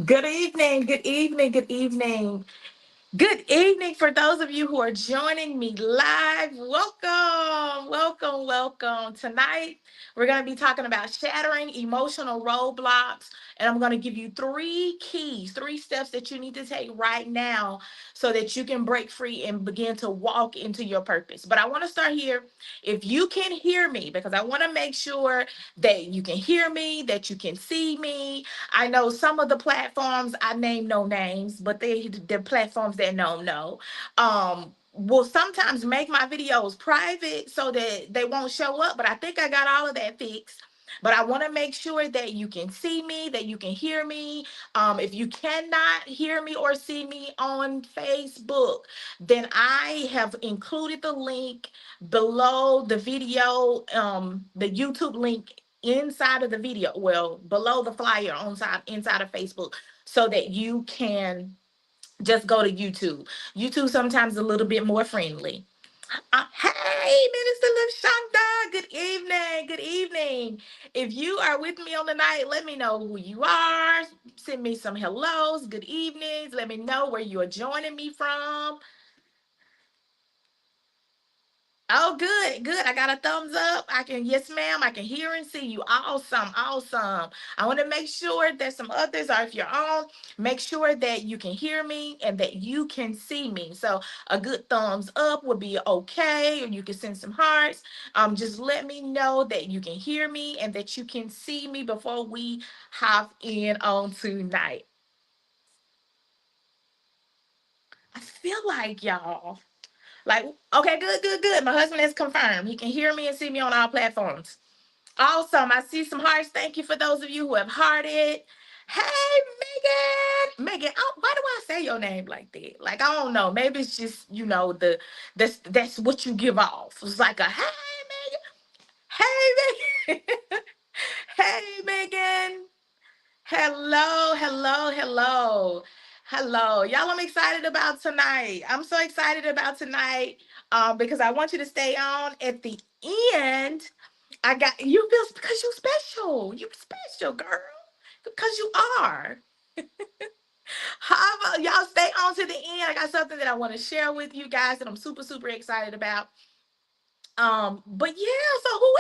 Good evening, good evening, good evening. Good evening for those of you who are joining me live. Welcome, welcome, welcome. Tonight, we're going to be talking about shattering emotional roadblocks. And I'm going to give you three keys, three steps that you need to take right now so that you can break free and begin to walk into your purpose. But I want to start here. If you can hear me, because I want to make sure that you can hear me, that you can see me. I know some of the platforms, I name no names, but the platforms that know will sometimes make my videos private so that they won't show up. But I think I got all of that fixed. But I want to make sure that you can see me, that you can hear me. If you cannot hear me or see me on Facebook, then I have included the link below the video, the YouTube link inside of the video, well, below the flyer on side inside of Facebook, so that you can just go to YouTube. YouTube sometimes a little bit more friendly. Hey, Minister Lashonda, good evening, good evening. If you are with me on the night, let me know who you are. Send me some hellos, good evenings. Let me know where you are joining me from. Oh, good, good. I got a thumbs up. I can, yes, ma'am. I can hear and see you. Awesome, awesome. I want to make sure that some others, or if you're on, make sure that you can hear me and that you can see me. So a good thumbs up would be okay, or you can send some hearts. Just let me know that you can hear me and that you can see me before we hop in on tonight. I feel like y'all. Like, okay, good, good, good. My husband has confirmed. He can hear me and see me on all platforms. Awesome. I see some hearts. Thank you for those of you who have hearted. Hey, Megan. Megan, why do I say your name like that? Like, I don't know. Maybe it's just, that's what you give off. It's like a hey, Megan. Hey, Megan. Hey, Megan. Hello, hello, hello. Hello. Y'all, I'm excited about tonight. I'm so excited about tonight because I want you to stay on at the end. I got you feel because you special. You special, girl. Because you are. How about y'all stay on to the end? I got something that I want to share with you guys that I'm super, super excited about. But yeah, so who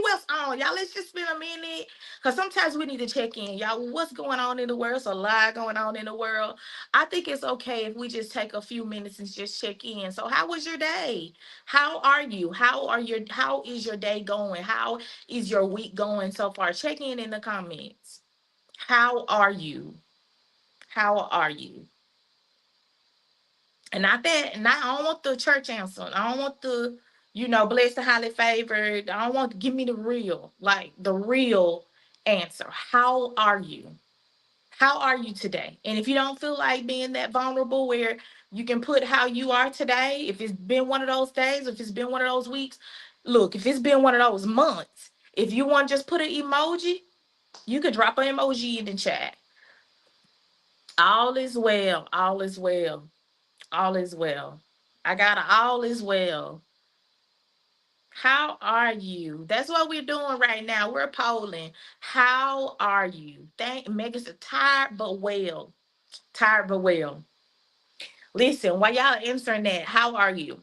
else on? Y'all, let's just spend a minute. Cause sometimes we need to check in. Y'all, what's going on in the world? It's a lot going on in the world. I think it's okay if we just take a few minutes and just check in. So how was your day? How are you? How is your day going? How is your week going so far? Check in the comments. How are you? How are you? And not that, not I don't want the church answer. I don't want the, blessed and highly favored. I don't want give me the real, like the real answer. How are you? How are you today? And if you don't feel like being that vulnerable where you can put how you are today, if it's been one of those days, if it's been one of those weeks, look, if it's been one of those months, if you want to just put an emoji, you could drop an emoji in the chat. All is well. All is well. All is well. I got a all is well. How are you? That's what we're doing right now. We're polling. How are you? Thank Megan's tired but well. Tired but well. Listen, while y'all answering that, how are you?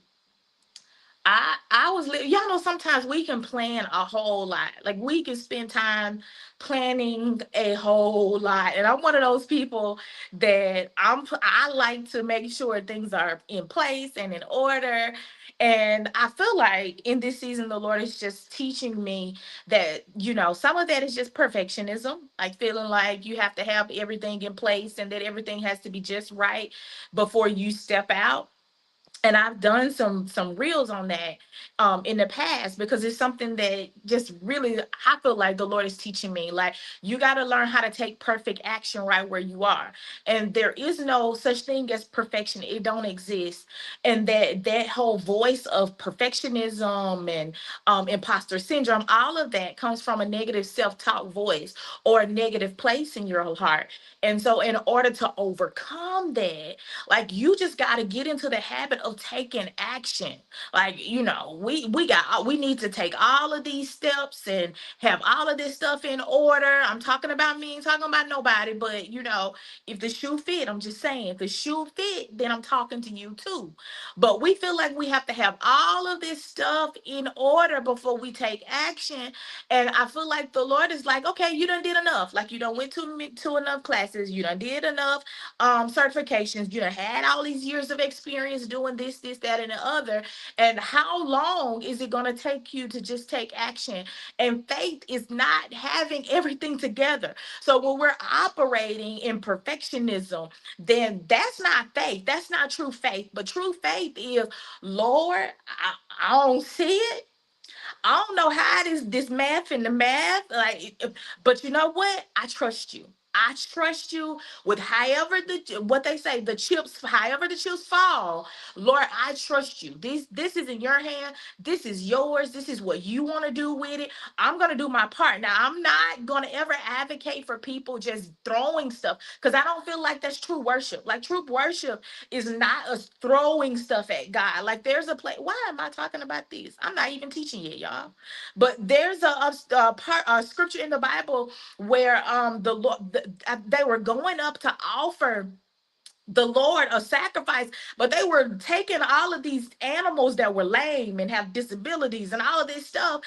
Y'all know sometimes we can plan a whole lot. Like we can spend time planning a whole lot. And I'm one of those people that I like to make sure things are in place and in order. And I feel like in this season the Lord is just teaching me that, some of that is just perfectionism, like feeling like you have to have everything in place and that everything has to be just right before you step out. And I've done some reels on that in the past because it's something that just really I feel like the Lord is teaching me. Like you got to learn how to take perfect action right where you are, and there is no such thing as perfection. It don't exist, and that whole voice of perfectionism and imposter syndrome, all of that comes from a negative self-talk voice or a negative place in your heart. And so, in order to overcome that, like you just got to get into the habit of taking action. Like, we need to take all of these steps and have all of this stuff in order. I'm talking about me, ain't talking about nobody, but if the shoe fit, I'm just saying, if the shoe fit, then I'm talking to you too. But we feel like we have to have all of this stuff in order before we take action. And I feel like the Lord is like, okay, you done did enough. Like you done went to enough classes, you done did enough certifications. You know, had all these years of experience doing this, that, and the other. And how long is it going to take you to just take action? And faith is not having everything together. So when we're operating in perfectionism, then that's not faith. That's not true faith. But true faith is, Lord, I don't see it. I don't know how it is this math and the math, but you know what? I trust you. I trust you with however what they say, the chips, however the chips fall. Lord, I trust you. This is in your hand. This is yours. This is what you want to do with it. I'm gonna do my part. Now, I'm not gonna ever advocate for people just throwing stuff because I don't feel like that's true worship. Like true worship is not us throwing stuff at God. Like there's a place. Why am I talking about this? I'm not even teaching yet, y'all. But there's a scripture in the Bible where the Lord they were going up to offer the Lord a sacrifice, but they were taking all of these animals that were lame and have disabilities and all of this stuff.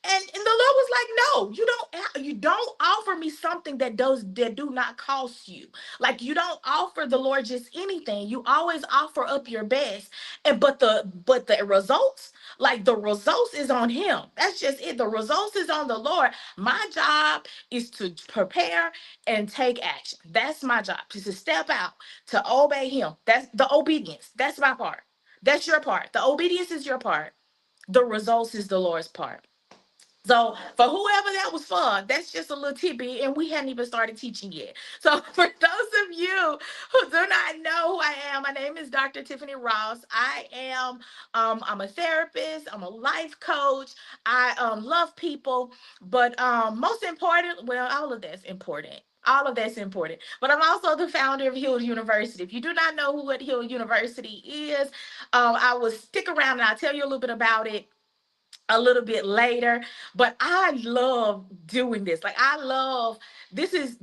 And the Lord was like, no, you don't offer me something that do not cost you. Like, you don't offer the Lord just anything. You always offer up your best. And but the results, like the results is on him. That's just it. The results is on the Lord. My job is to prepare and take action. That's my job, just to step out, to obey him. That's the obedience. That's my part. That's your part. The obedience is your part. The results is the Lord's part. So for whoever that was for, that's just a little tidbit, and we hadn't even started teaching yet. So for those of you who do not know who I am, my name is Dr. Tiffany Ross. I'm a therapist. I'm a life coach. I love people, but most important, well, all of that's important. All of that's important. But I'm also the founder of Hill University. If you do not know what Hill University is, I will stick around and I'll tell you a little bit about it a little bit later. But I love doing this. Like, I love this is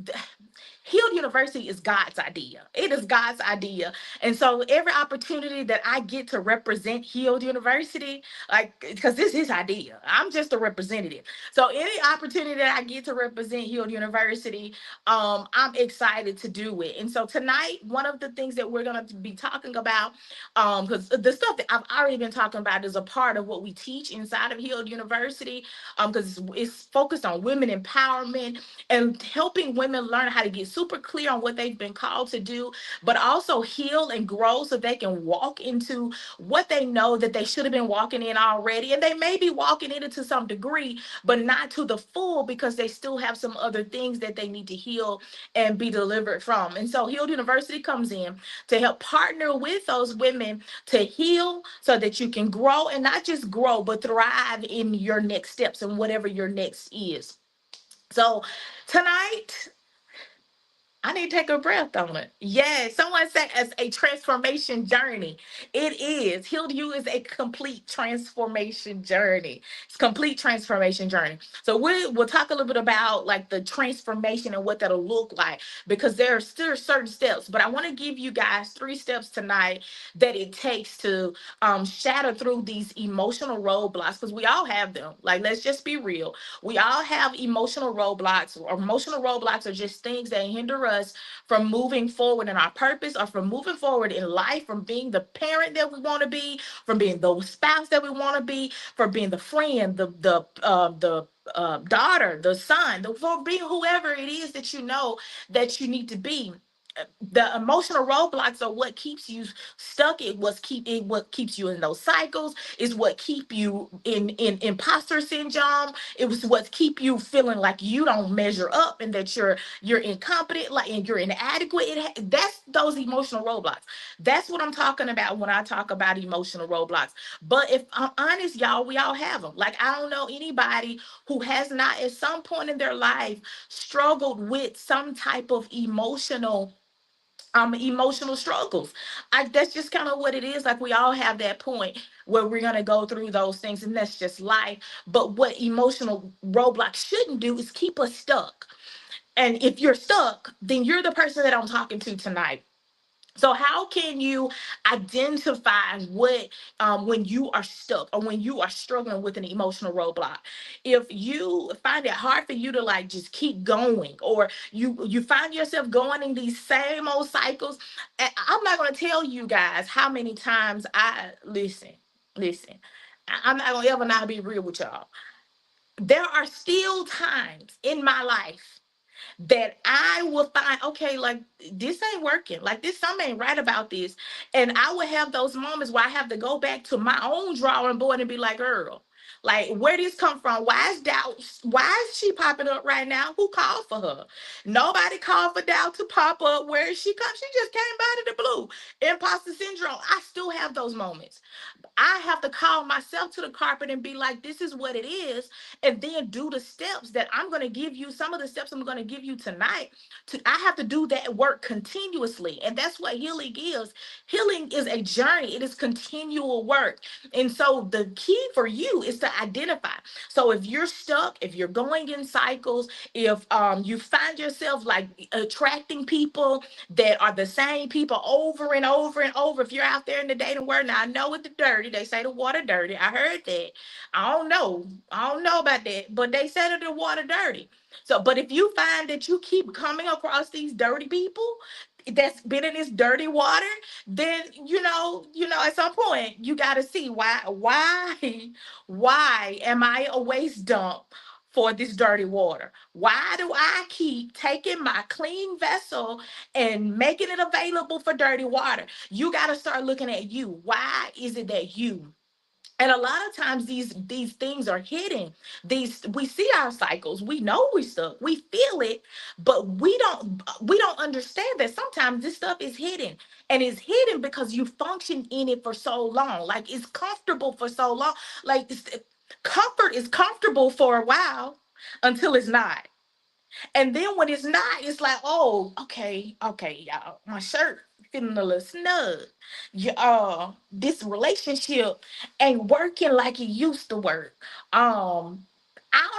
Healed University is God's idea. It is God's idea. And so every opportunity that I get to represent Healed University, like, because this is his idea, I'm just a representative. So any opportunity that I get to represent Healed University, I'm excited to do it. And so tonight, one of the things that we're going to be talking about, because the stuff that I've already been talking about is a part of what we teach inside of Healed University, because it's focused on women empowerment and helping women learn how to get super clear on what they've been called to do, but also heal and grow so they can walk into what they know that they should have been walking in already. And they may be walking in it to some degree, but not to the full, because they still have some other things that they need to heal and be delivered from. And so Healed University comes in to help partner with those women to heal so that you can grow, and not just grow, but thrive in your next steps and whatever your next is. So tonight, I need to take a breath on it. Yes, someone said as a transformation journey. It is. Healed You is a complete transformation journey. It's a complete transformation journey. So we'll talk a little bit about like the transformation and what that'll look like, because there are still certain steps. But I want to give you guys 3 steps tonight that it takes to shatter through these emotional roadblocks, because we all have them. Like, let's just be real. We all have emotional roadblocks. Or emotional roadblocks are just things that hinder us from moving forward in our purpose, or from moving forward in life, from being the parent that we want to be, from being the spouse that we want to be, from being the friend, the daughter, the son, for being whoever it is that you know that you need to be. The emotional roadblocks are what keeps you stuck. What keeps you in those cycles. Is what keep you in imposter syndrome. It was what keep you feeling like you don't measure up, and that you're incompetent, like, and you're inadequate. That's those emotional roadblocks. That's what I'm talking about when I talk about emotional roadblocks. But if I'm honest, y'all, we all have them. Like, I don't know anybody who has not at some point in their life struggled with some type of emotional struggles. That's just kind of what it is. Like, we all have that point where we're going to go through those things, and that's just life. But what emotional roadblocks shouldn't do is keep us stuck. And if you're stuck, then you're the person that I'm talking to tonight. So how can you identify what, when you are stuck, or when you are struggling with an emotional roadblock? If you find it hard for you to like just keep going, or you find yourself going in these same old cycles, and I'm not going to tell you guys how many times I listen. I'm not gonna ever not be real with y'all. There are still times in my life that I will find, okay, like, this ain't working. Like, this something ain't right about this. And I will have those moments where I have to go back to my own drawing board and be like, girl, like, where did this come from? Why is doubt? Why is she popping up right now? Who called for her? Nobody called for doubt to pop up. Where is she come? She just came out of the blue. Imposter syndrome. I still have those moments. I have to call myself to the carpet and be like, this is what it is. And then do the steps that I'm going to give you. Some of the steps I'm going to give you tonight. I have to do that work continuously. And that's what healing is. Healing is a journey. It is continual work. And so the key for you is to to identify. So if you're stuck, if you're going in cycles, if you find yourself like attracting people that are the same people over and over and over, if you're out there in the dating world, now I know with the dirty, they say the water dirty. I heard that. I don't know about that, but they said that the water dirty. So, but if you find that you keep coming across these dirty people that's been in this dirty water, then at some point you got to see why am I a waste dump for this dirty water? Why do I keep taking my clean vessel and making it available for dirty water? You got to start looking at you. Why is it that you, and a lot of times these things are hidden. These, we see our cycles, we know we stuck, we feel it, but we don't understand that sometimes this stuff is hidden. And it's hidden because you function in it for so long, like it's comfortable for so long. Like comfort is comfortable for a while until it's not. And then when it's not, it's like, oh, okay, y'all, my shirt feeling a little snug. Yeah, this relationship ain't working like it used to work. I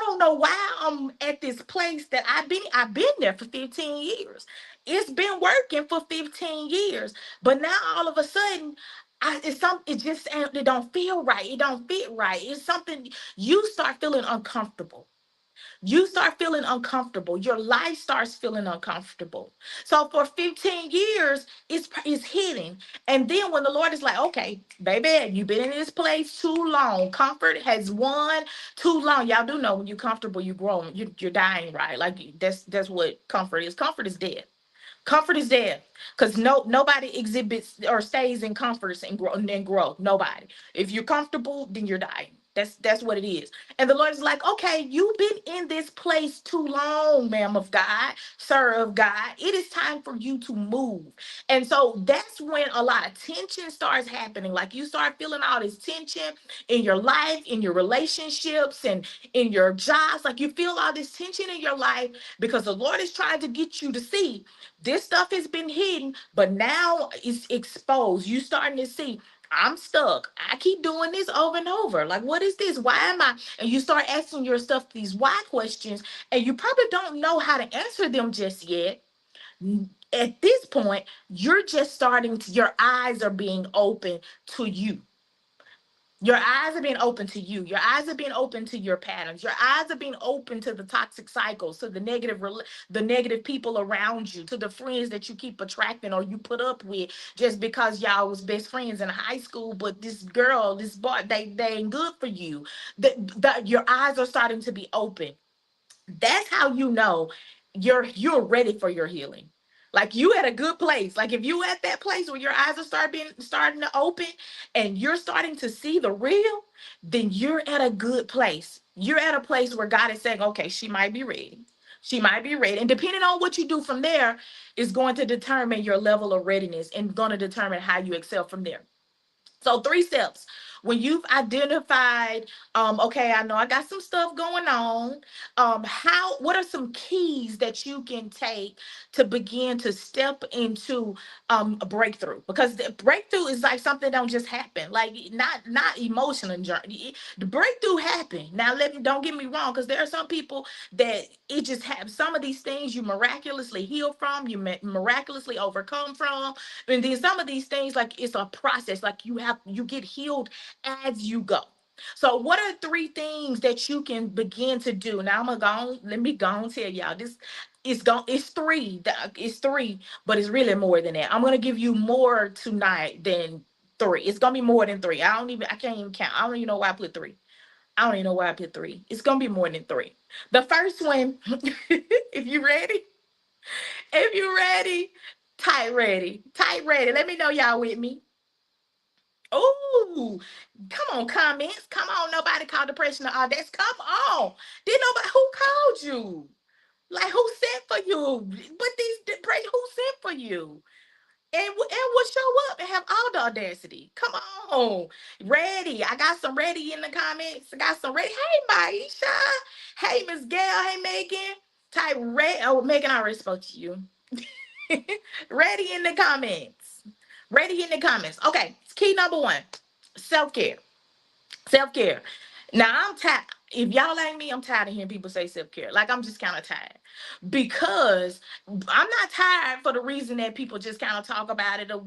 don't know why I'm at this place that I've been there for 15 years. It's been working for 15 years, but now all of a sudden, it just it don't feel right. It don't fit right. It's something, you start feeling uncomfortable. You start feeling uncomfortable. Your life starts feeling uncomfortable. So for 15 years, it's hidden. And then when the Lord is like, okay, baby, you've been in this place too long. Comfort has won too long. Y'all do know when you're comfortable, you grow, you're dying, right? Like that's what comfort is. Comfort is dead. Comfort is dead, because nobody exhibits or stays in comforts and grow. Nobody. If you're comfortable, then you're dying. That's what it is. And the Lord is like, okay, you've been in this place too long, ma'am of God, sir of God. It is time for you to move. And so that's when a lot of tension starts happening. Like you start feeling all this tension in your life, in your relationships, and in your jobs. Like you feel all this tension in your life because the Lord is trying to get you to see this stuff has been hidden, but now it's exposed. You starting to see, I'm stuck. I keep doing this over and over. Like, what is this? Why am I? And you start asking yourself these why questions, and you probably don't know how to answer them just yet. At this point, you're just starting to, your eyes are being open to you. Your eyes are being open to you. Your eyes are being open to your patterns. Your eyes are being open to the toxic cycles, to the the negative people around you, to the friends that you keep attracting or you put up with just because y'all was best friends in high school. But this girl, this boy, they ain't good for you. Your eyes are starting to be open. That's how you know you're ready for your healing. Like you at a good place. Like if you at that place where your eyes are starting to open and you're starting to see the real, then you're at a good place. You're at a place where God is saying, okay, she might be ready. She might be ready. And depending on what you do from there is going to determine your level of readiness and going to determine how you excel from there. So 3 steps. When you've identified, okay, I know I got some stuff going on. What are some keys that you can take to begin to step into a breakthrough? Because the breakthrough is like something don't just happen. Like not emotional journey. The breakthrough happen. Now don't get me wrong, because there are some people that it just have some of these things you miraculously heal from, you miraculously overcome from, and then some of these things, like it's a process, like you get healed as you go. So what are 3 things that you can begin to do? Now I'm gonna let me go and tell y'all this. It's three. It's three, but it's really more than that. I'm gonna give you more tonight than 3. It's gonna be more than 3. I can't even count. I don't even know why I put 3. I don't even know why I put 3. It's gonna be more than 3. The first one, if you ready, if you ready, tight ready. Let me know y'all with me. Oh, come on, comments. Come on, nobody called depression or all that. Come on. Did nobody who called you? Like who sent for you? But these depression, who sent for you? And will show up and have all the audacity. Come on. Ready. I got some ready in the comments. I got some ready. Hey, Maisha. Hey, Miss Gail. Hey, Megan. Type ready. Oh, Megan, I already spoke to you. Ready in the comments. Ready in the comments. Okay. Key number 1. Self-care. Self-care. Now I'm tired. If y'all ain't me, I'm tired of hearing people say self care. Like I'm just kind of tired because I'm not tired for the reason that people just kind of talk about it. Or,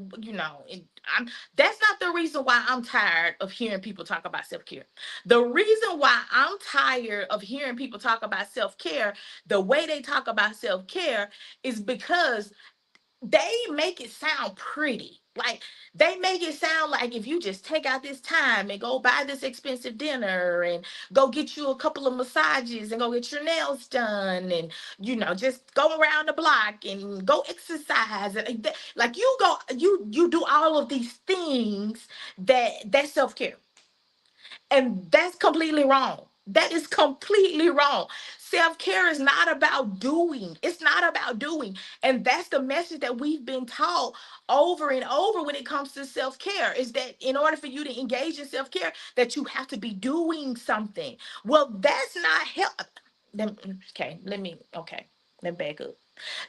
I'm that's not the reason why I'm tired of hearing people talk about self care. The reason why I'm tired of hearing people talk about self care, the way they talk about self care, is because they make it sound pretty. Like they make it sound like if you just take out this time and go buy this expensive dinner and go get you a couple of massages and go get your nails done and just go around the block and go exercise and like you do all of these things that's self-care. And that's completely wrong. That is completely wrong. Self care is not about doing. It's not about doing. And that's the message that we've been taught over and over when it comes to self care is that in order for you to engage in self care, that you have to be doing something. Well, that's not help. Let me back up.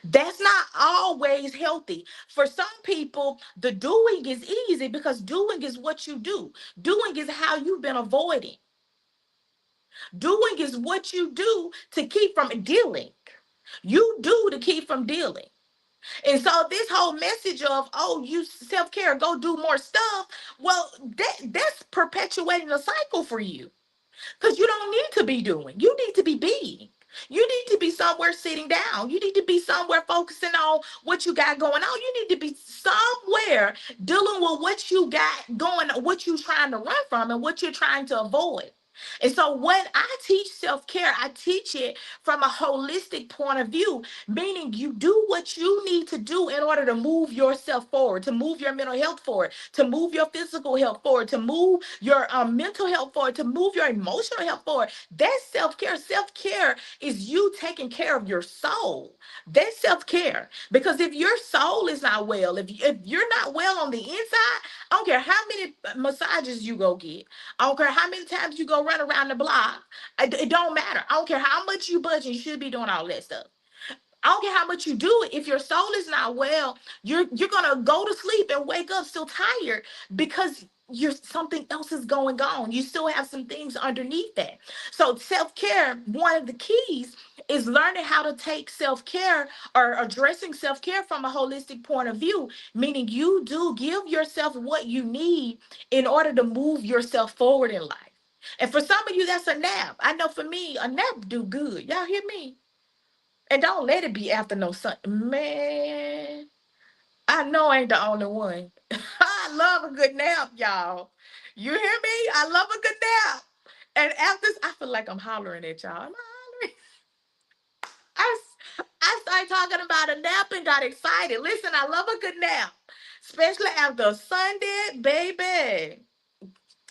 That's not always healthy. For some people, the doing is easy because doing is what you do. Doing is how you've been avoiding. Doing is what you do to keep from dealing. You do to keep from dealing. And so this whole message of, oh, you self-care, go do more stuff, well, that's perpetuating a cycle for you. Because you don't need to be doing. You need to be being. You need to be somewhere sitting down. You need to be somewhere focusing on what you got going on. You need to be somewhere dealing with what you got going, what you're trying to run from and what you're trying to avoid. And so when I teach self-care, I teach it from a holistic point of view, meaning you do what you need to do in order to move yourself forward, to move your mental health forward, to move your physical health forward, to move your mental health forward, to move your emotional health forward. That's self-care. Self-care is you taking care of your soul. That's self-care. Because if your soul is not well, if you're not well on the inside, I don't care how many massages you go get. I don't care how many times you go run around the block. It don't matter. I don't care how much you budget. You should be doing all that stuff. I don't care how much you do it. If your soul is not well, you're gonna go to sleep and wake up still tired because you're something else is going on. You still have some things underneath that. So self-care, one of the keys is learning how to take self-care or addressing self-care from a holistic point of view, meaning you do give yourself what you need in order to move yourself forward in life. And for some of you, that's a nap. I know for me, a nap do good. Y'all hear me? And don't let it be after no sun. Man, I know I ain't the only one. I love a good nap, y'all. You hear me? I love a good nap. And after I feel like I'm hollering at y'all. Am I hollering? I started talking about a nap and got excited. Listen, I love a good nap. Especially after Sunday, baby.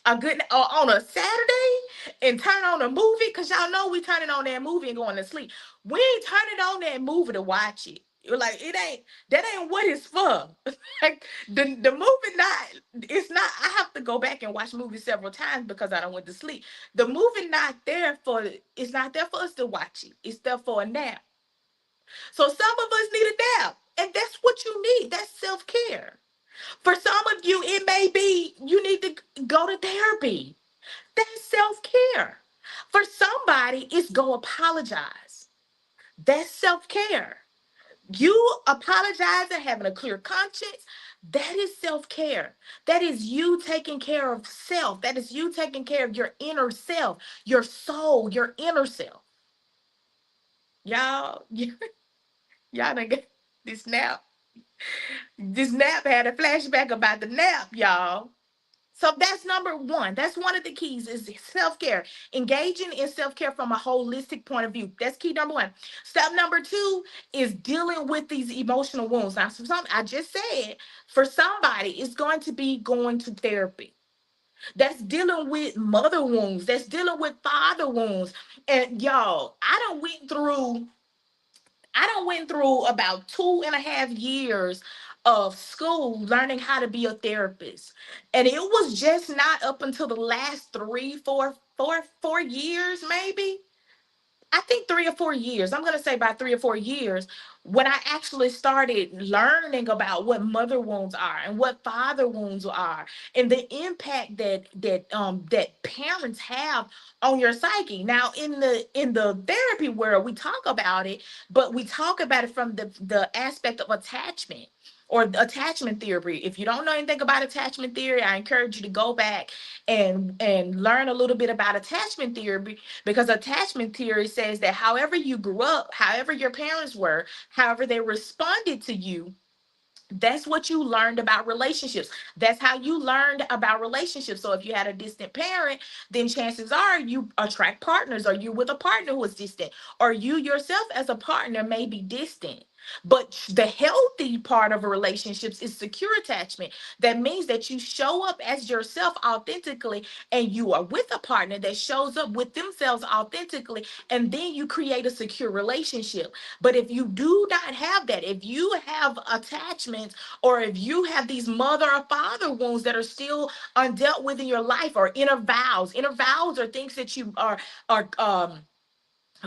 A good on a Saturday and turn on a movie because y'all know we turning on that movie and going to sleep. We ain't turning on that movie to watch it. You're like it ain't that ain't what it's for. Like the movie not it's not. I have to go back and watch movies several times because I don't went to sleep. The movie not there for it's not there for us to watch it. It's there for a nap. So some of us need a nap, and that's what you need. That's self care. For some of you, it may be you need to go to therapy. That's self care. For somebody, it's go apologize. That's self care. You apologizing, having a clear conscience, that is self care. That is you taking care of self. That is you taking care of your inner self, your soul, your inner self. Y'all, y'all done get this nap. This nap had a flashback about the nap, y'all. So that's number one. That's one of the keys is self-care. Engaging in self-care from a holistic point of view. That's key number one. Step number two is dealing with these emotional wounds. Now, I just said for somebody, it's going to be going to therapy. That's dealing with mother wounds. That's dealing with father wounds. And y'all, I done went through about 2.5 years of school learning how to be a therapist. And it was just not up until the last 3, 4 years, maybe. I think 3 or 4 years. I'm going to say about 3 or 4 years when I actually started learning about what mother wounds are and what father wounds are, and the impact that parents have on your psyche. Now, in the therapy world, we talk about it, but we talk about it from the aspect of attachment or the attachment theory. If you don't know anything about attachment theory, I encourage you to go back and learn a little bit about attachment theory, because attachment theory says that however you grew up, however your parents were, however they responded to you, that's what you learned about relationships. That's how you learned about relationships. So if you had a distant parent, then chances are you attract partners, or you with a partner who is distant, or you yourself as a partner may be distant. But the healthy part of a relationships is secure attachment. That means that you show up as yourself authentically, and you are with a partner that shows up with themselves authentically, and then you create a secure relationship. But if you do not have that, if you have attachments, or if you have these mother or father wounds that are still undealt with in your life, or inner vows are things that you are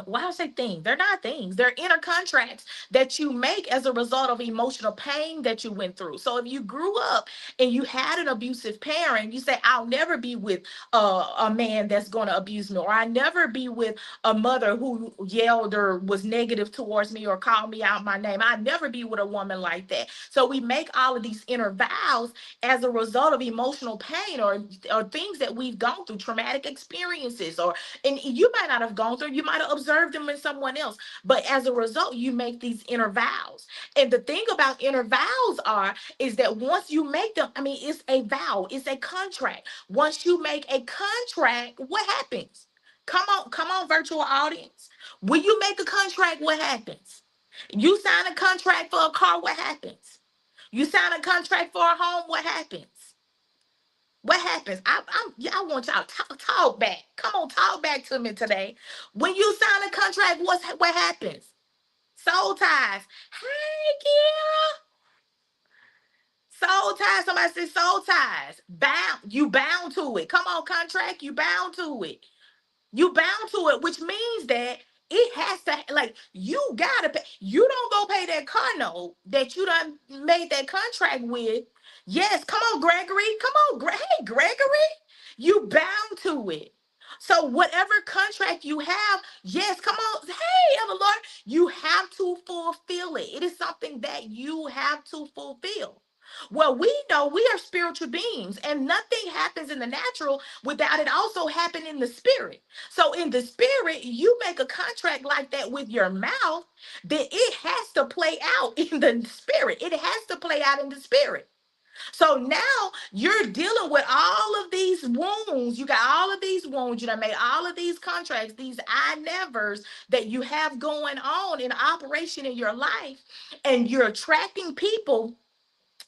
why do I say things? They're not things. They're inner contracts that you make as a result of emotional pain that you went through. So if you grew up and you had an abusive parent, you say, I'll never be with a man that's going to abuse me, or I never be with a mother who yelled or was negative towards me or called me out my name. I never be with a woman like that. So we make all of these inner vows as a result of emotional pain, or things that we've gone through, traumatic experiences, or and you might not have gone through, you might have observed them in someone else, but as a result you make these inner vows. And the thing about inner vows are is that once you make them, I mean, it's a vow, it's a contract. Once you make a contract, what happens? Come on, virtual audience. When you make a contract, what happens? You sign a contract for a car, what happens? You sign a contract for a home, what happens? What happens? Yeah, I want y'all to talk back. Come on, talk back to me today. When you sign a contract, what happens? Soul ties. Hey, Kira. Soul ties. Somebody said soul ties. Bound. You bound to it. Come on, contract. You bound to it. You bound to it, which means that it has to, like, you gotta pay. You don't go pay that car note that you done made that contract with. Yes, come on, Gregory. Come on, hey, Gregory. You bound to it. So whatever contract you have, yes, come on. Hey, Elder Lord, you have to fulfill it. It is something that you have to fulfill. Well, we know we are spiritual beings, and nothing happens in the natural without it also happening in the spirit. So in the spirit, you make a contract like that with your mouth, then it has to play out in the spirit. It has to play out in the spirit. So now you're dealing with all of these wounds. You got all of these wounds. You done made all of these contracts, these I nevers that you have going on in operation in your life, and you're attracting people,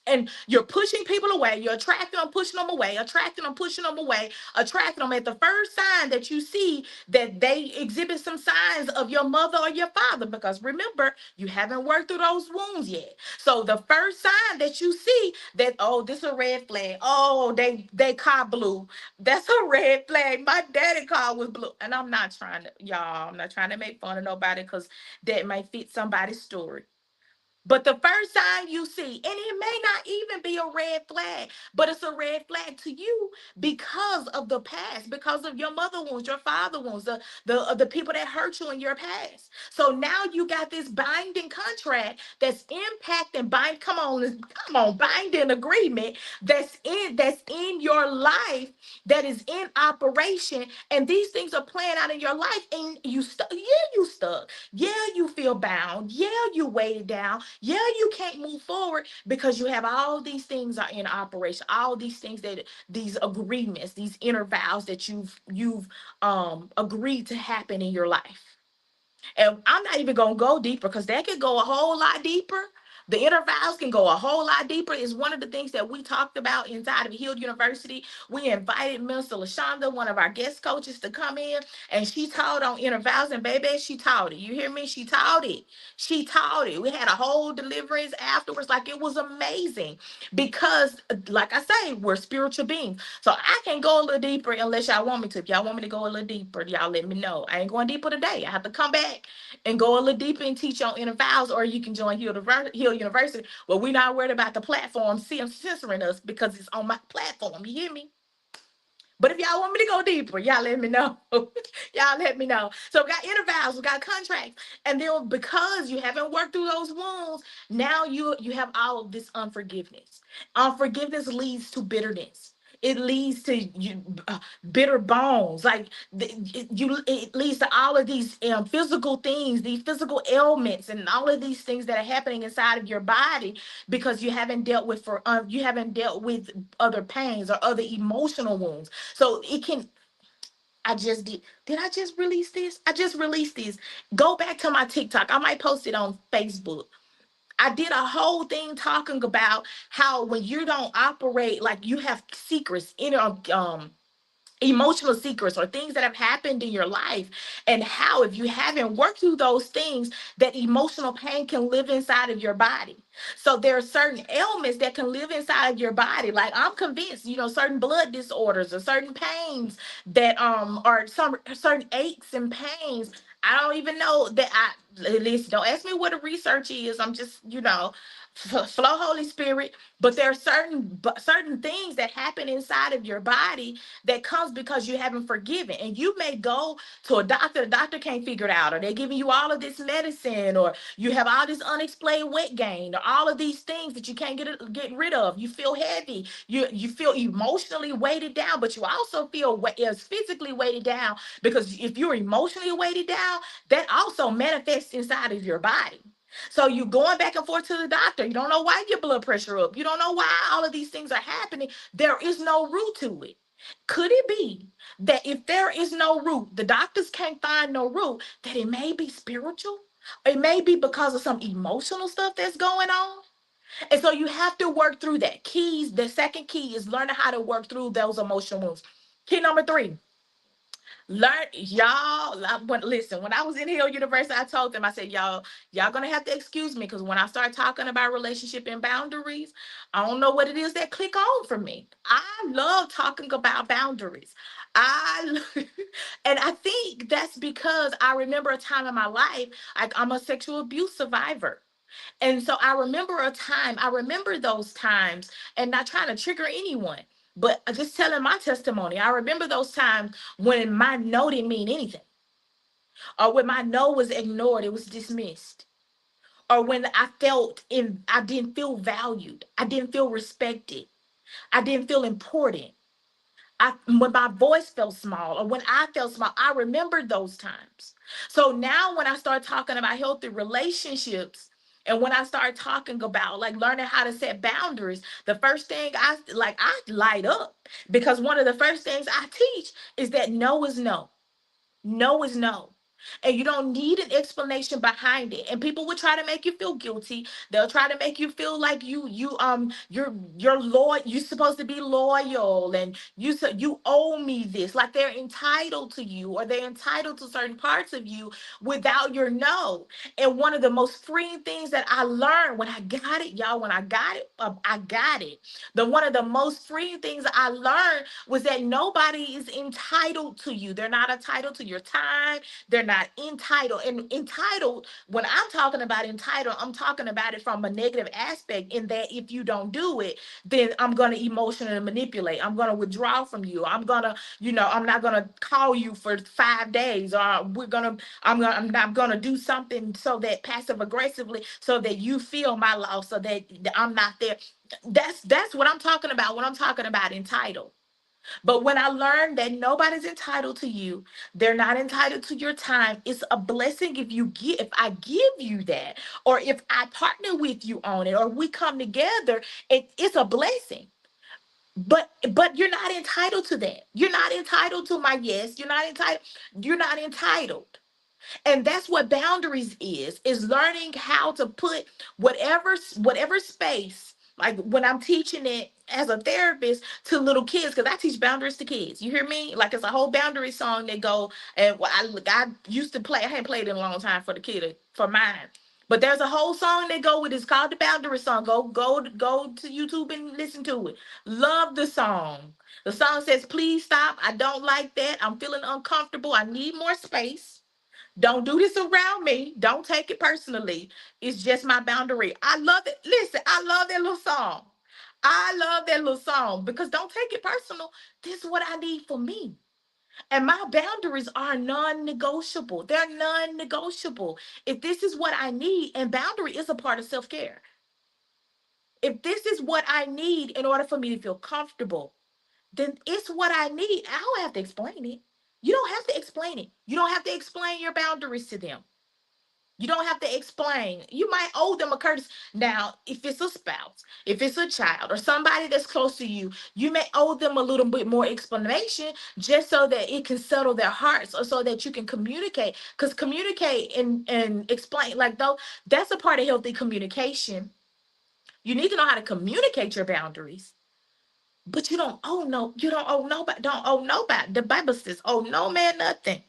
and you're pushing people away. You're attracting them, pushing them away, attracting them, pushing them away, attracting them. At the first sign that you see that they exhibit some signs of your mother or your father, because remember, you haven't worked through those wounds yet. So the first sign that you see that, oh, this is a red flag. Oh, they car blue. That's a red flag. My daddy car was blue. And I'm not trying to, y'all, I'm not trying to make fun of nobody, because that might fit somebody's story. But the first sign you see, and it may not even be a red flag, but it's a red flag to you because of the past, because of your mother wounds, your father wounds, the people that hurt you in your past. So now you got this binding contract that's impacting come on, binding agreement that's in your life, that is in operation, and these things are playing out in your life, and you stuck. Yeah, you stuck. Yeah, you feel bound. Yeah, you weighted down. Yeah, you can't move forward because you have all these things are in operation. All these things, that these agreements, these inner vows that you've agreed to happen in your life. And I'm not even gonna go deeper because that could go a whole lot deeper. The inner vows can go a whole lot deeper. Is one of the things that we talked about inside of Healed University. We invited Minister LaShonda, one of our guest coaches, to come in, and she taught on inner vows. And baby, she taught it. You hear me? She taught it. She taught it. We had a whole deliverance afterwards. Like, it was amazing because, like I say, we're spiritual beings. So I can go a little deeper unless y'all want me to. If y'all want me to go a little deeper, y'all let me know. I ain't going deeper today. I have to come back and go a little deeper and teach on inner vows, or you can join Heal University. Well, we're not worried about the platform censoring us because it's on my platform. You hear me? But if y'all want me to go deeper, y'all let me know. Y'all let me know. So we got inner vows, we got contracts, and then because you haven't worked through those wounds, now you have all of this unforgiveness. Unforgiveness leads to bitterness. It leads to bitter bones. Like it leads to all of these physical things, these physical ailments, and all of these things that are happening inside of your body because you haven't dealt with other pains or other emotional wounds. So it can. I just did. Did I just release this? I just released this. Go back to my TikTok. I might post it on Facebook. I did a whole thing talking about how when you don't operate, like you have secrets in emotional secrets or things that have happened in your life, and how if you haven't worked through those things, that emotional pain can live inside of your body. So there are certain ailments that can live inside of your body. Like, I'm convinced, certain blood disorders or certain pains that are some certain aches and pains. I don't even know that. I Listen, don't ask me what the research is. I'm just, flow Holy Spirit. But there are certain things that happen inside of your body that comes because you haven't forgiven. And you may go to a doctor, the doctor can't figure it out, or they're giving you all of this medicine, or you have all this unexplained weight gain, or all of these things that you can't get rid of. You feel heavy, you feel emotionally weighted down, but you also feel as physically weighted down, because if you're emotionally weighted down, that also manifests inside of your body. So you going back and forth to the doctor. You don't know why your blood pressure up. You don't know why all of these things are happening. There is no root to it. Could it be that if there is no root, the doctors can't find no root, that it may be spiritual? It may be because of some emotional stuff that's going on. And so you have to work through that. The second key is learning how to work through those emotional wounds. Key number three, learn, y'all. Listen, when I was in Hill University, I told them, I said, y'all gonna have to excuse me, because when I start talking about relationship and boundaries, I don't know what it is that click on for me. I love talking about boundaries. I and I think that's because I remember a time in my life, like, I'm a sexual abuse survivor. And so I remember those times, and not trying to trigger anyone, but just telling my testimony. I remember those times when my no didn't mean anything, or when my no was ignored, it was dismissed, or when I didn't feel valued, I didn't feel respected, I didn't feel important. When my voice felt small, or when I felt small, I remember those times. So now when I start talking about healthy relationships, and when I start talking about like learning how to set boundaries, the first thing I light up, because one of the first things I teach is that no is no. No is no. And you don't need an explanation behind it. And people will try to make you feel guilty. They'll try to make you feel like you're loyal. You're supposed to be loyal, and you owe me this. Like they're entitled to you, or they're entitled to certain parts of you without your no. And one of the most freeing things that I learned when I got it, y'all, when I got it, I got it. One of the most freeing things I learned was that nobody is entitled to you. They're not entitled to your time. They're not entitled. And entitled, when I'm talking about entitled, I'm talking about it from a negative aspect, in that if you don't do it, then I'm going to emotionally manipulate. I'm going to withdraw from you. I'm not going to call you for 5 days, or I'm not going to do something so that passive aggressively, so that you feel my loss, so that I'm not there. That's what I'm talking about when I'm talking about entitled. But when I learned that nobody's entitled to you, they're not entitled to your time. It's a blessing if I give you that, or if I partner with you on it, or we come together. It's a blessing. But you're not entitled to that. You're not entitled to my yes. You're not entitled. You're not entitled. And that's what boundaries is learning how to put whatever space, like when I'm teaching it as a therapist to little kids, because I teach boundaries to kids. You hear me? Like it's a whole boundary song that go, and I used to play, I hadn't played in a long time for the kid, for mine. But there's a whole song that go with it. It's called the boundary song. Go to YouTube and listen to it. Love the song. The song says, please stop. I don't like that. I'm feeling uncomfortable. I need more space. Don't do this around me. Don't take it personally. It's just my boundary. I love it. Listen, I love that little song. I love that little song because don't take it personal. This is what I need for me. And my boundaries are non-negotiable. They're non-negotiable. If this is what I need, and boundary is a part of self-care. If this is what I need in order for me to feel comfortable, then it's what I need. I don't have to explain it. You don't have to explain it. You don't have to explain your boundaries to them. You don't have to explain. You might owe them a courtesy. Now, if it's a spouse, if it's a child, or somebody that's close to you, you may owe them a little bit more explanation just so that it can settle their hearts or so that you can communicate. Because communicate and explain, like though, that's a part of healthy communication. You need to know how to communicate your boundaries. But you don't owe nobody. The Bible says, owe no man nothing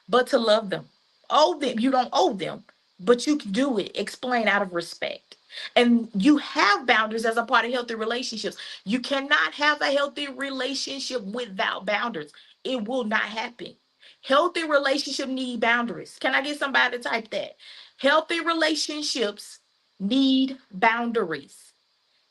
but to love them. Owe them, you don't owe them, but you can do it, explain out of respect. And you have boundaries as a part of healthy relationships. You cannot have a healthy relationship without boundaries. It will not happen. Healthy relationship need boundaries. Can I get somebody to type that? Healthy relationships need boundaries.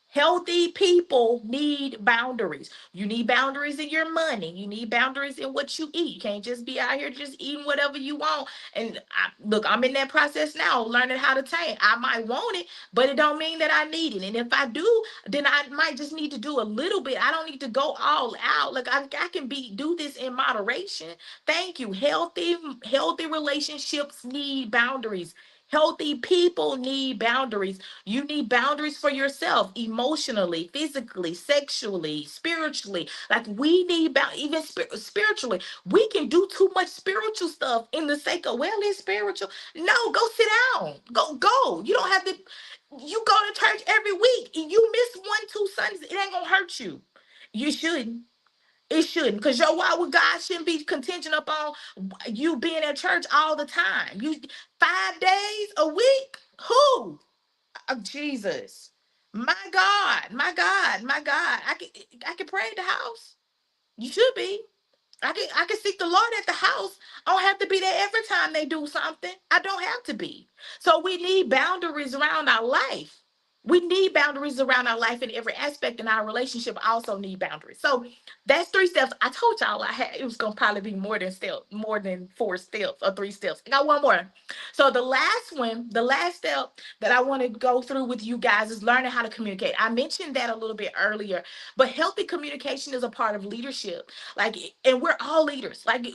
Healthy people need boundaries. You need boundaries in your money. You need boundaries in what you eat. You can't just be out here just eating whatever you want. And look, I'm in that process now, learning how to tank. I might want it, but it don't mean that I need it. And if I do, then I might just need to do a little bit. I don't need to go all out. Like I can do this in moderation. Thank you. Healthy relationships need boundaries. Healthy people need boundaries. You need boundaries for yourself, emotionally, physically, sexually, spiritually. Like we need even spiritually. We can do too much spiritual stuff in the sake of, well, it's spiritual. No, go sit down. Go. You don't have to. You go to church every week and you miss 1, 2 Sundays. It ain't gonna hurt you. You shouldn't. It shouldn't, because your walk with God shouldn't be contingent upon you being at church all the time. You 5 days a week. Who? Jesus. My God, my God, my God. I can pray at the house. You should be. I can seek the Lord at the house. I don't have to be there every time they do something. I don't have to be. So we need boundaries around our life. We need boundaries around our life in every aspect, in our relationship also need boundaries. So that's 3 steps. I told y'all it was gonna probably be more than 4 steps or 3 steps. I got one more. So the last step that I want to go through with you guys is learning how to communicate. I mentioned that a little bit earlier, but healthy communication is a part of leadership. Like, and we're all leaders. Like,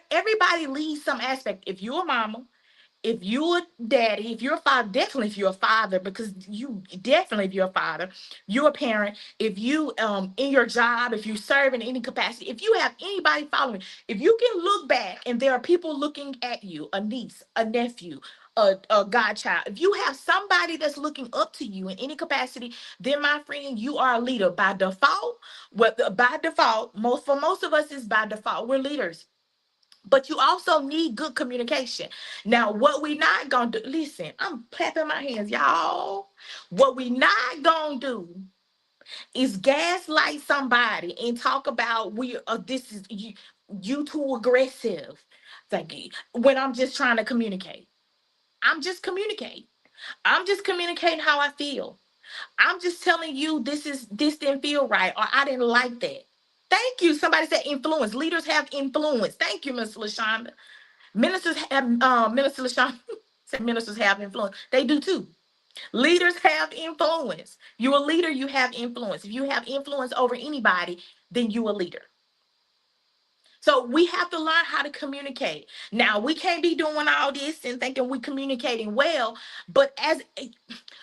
everybody leads some aspect. If you're a mama, if you're a daddy, if you're a father, definitely if you're a father, because you definitely, if you're a father, you're a parent. If you in your job, if you serve in any capacity, if you have anybody following, if you can look back and there are people looking at you, a niece, a nephew, a godchild, if you have somebody that's looking up to you in any capacity, then my friend, you are a leader by default. By default, most of us is by default. We're leaders. But you also need good communication. Now, what we not gonna do, listen, I'm clapping my hands, y'all. What we not gonna do is gaslight somebody and talk about this is you too aggressive. Like, when I'm just trying to communicate. I'm just communicating. I'm just communicating how I feel. I'm just telling you this didn't feel right or I didn't like that. Thank you. Somebody said influence. Leaders have influence. Thank you, Miss LaShonda. Minister LaShawn said ministers have influence. They do too. Leaders have influence. You're a leader, you have influence. If you have influence over anybody, then you're a leader. So we have to learn how to communicate. Now, we can't be doing all this and thinking we're communicating well, but as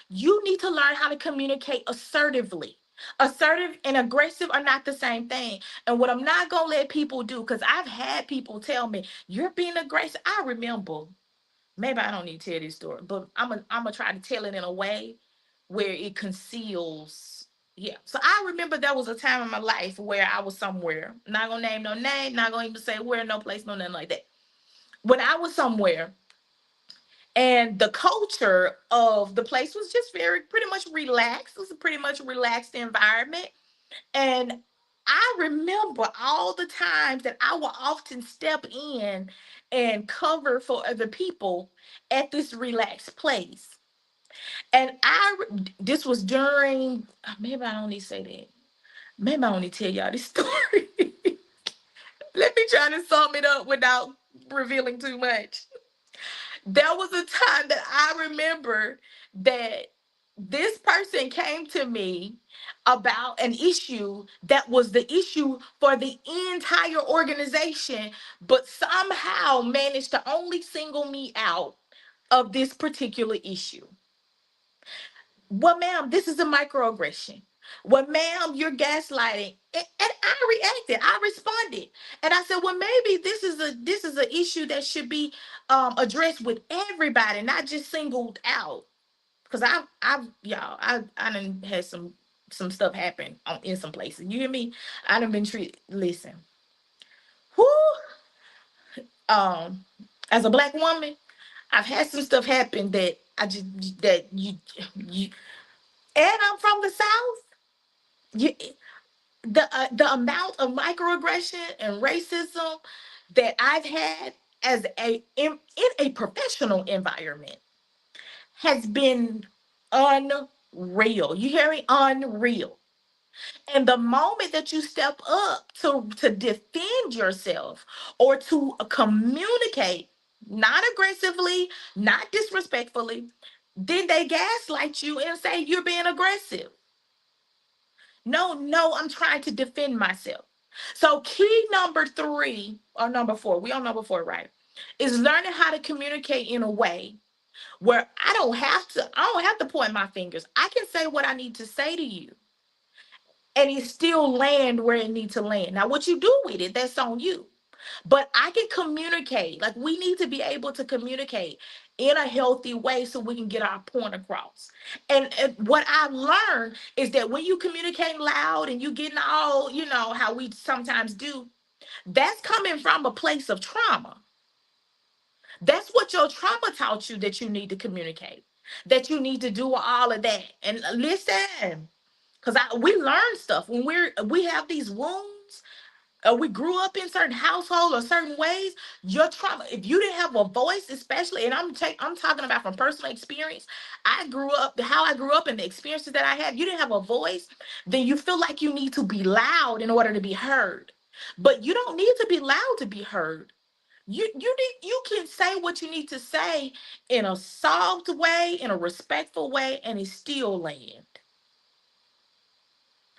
you need to learn how to communicate assertively. Assertive and aggressive are not the same thing. And what I'm not gonna let people do, because I've had people tell me, you're being aggressive. I remember, maybe I don't need to tell this story, but I'm gonna try to tell it in a way where it conceals. Yeah. So I remember there was a time in my life where I was somewhere. Not gonna name no name, not gonna even say where, no place, no nothing like that. When I was somewhere, and the culture of the place was just very pretty much relaxed. It was a pretty much relaxed environment. And I remember all the times that I would often step in and cover for other people at this relaxed place. And this was during, maybe I don't need to say that. Maybe I only tell y'all this story. Let me try to sum it up without revealing too much. There was a time that I remember that this person came to me about an issue that was the issue for the entire organization, but somehow managed to only single me out of this particular issue. Well, ma'am, this is a microaggression. Well, ma'am, you're gaslighting. And I reacted. I responded. And I said, well, maybe this is an issue that should be addressed with everybody, not just singled out. Because I've y'all, I done had some stuff happen in some places. You hear me? I done been treated. Listen, whoo, um, as a black woman, I've had some stuff happen that I just that you and I'm from the South. You, the amount of microaggression and racism that I've had as in a professional environment has been unreal. You hear me? Unreal. And the moment that you step up to defend yourself or to communicate, not aggressively, not disrespectfully, then they gaslight you and say you're being aggressive. No, no, I'm trying to defend myself. So key number three or number four, we on number four, right? Is learning how to communicate in a way where I don't have to point my fingers. I can say what I need to say to you and it still land where it needs to land. Now, what you do with it, that's on you. But I can communicate. Like we need to be able to communicate in a healthy way so we can get our point across. And what I've learned is that when you communicate loud and you getting all, how we sometimes do, that's coming from a place of trauma. That's what your trauma taught you that you need to communicate, that you need to do all of that. And listen, because we learn stuff when we have these wounds, we grew up in certain households or certain ways. Your trauma, if you didn't have a voice, especially, and I'm talking about from personal experience. How I grew up and the experiences that I had. You didn't have a voice, then you feel like you need to be loud in order to be heard. But you don't need to be loud to be heard. You can say what you need to say in a soft way, in a respectful way, and it still land.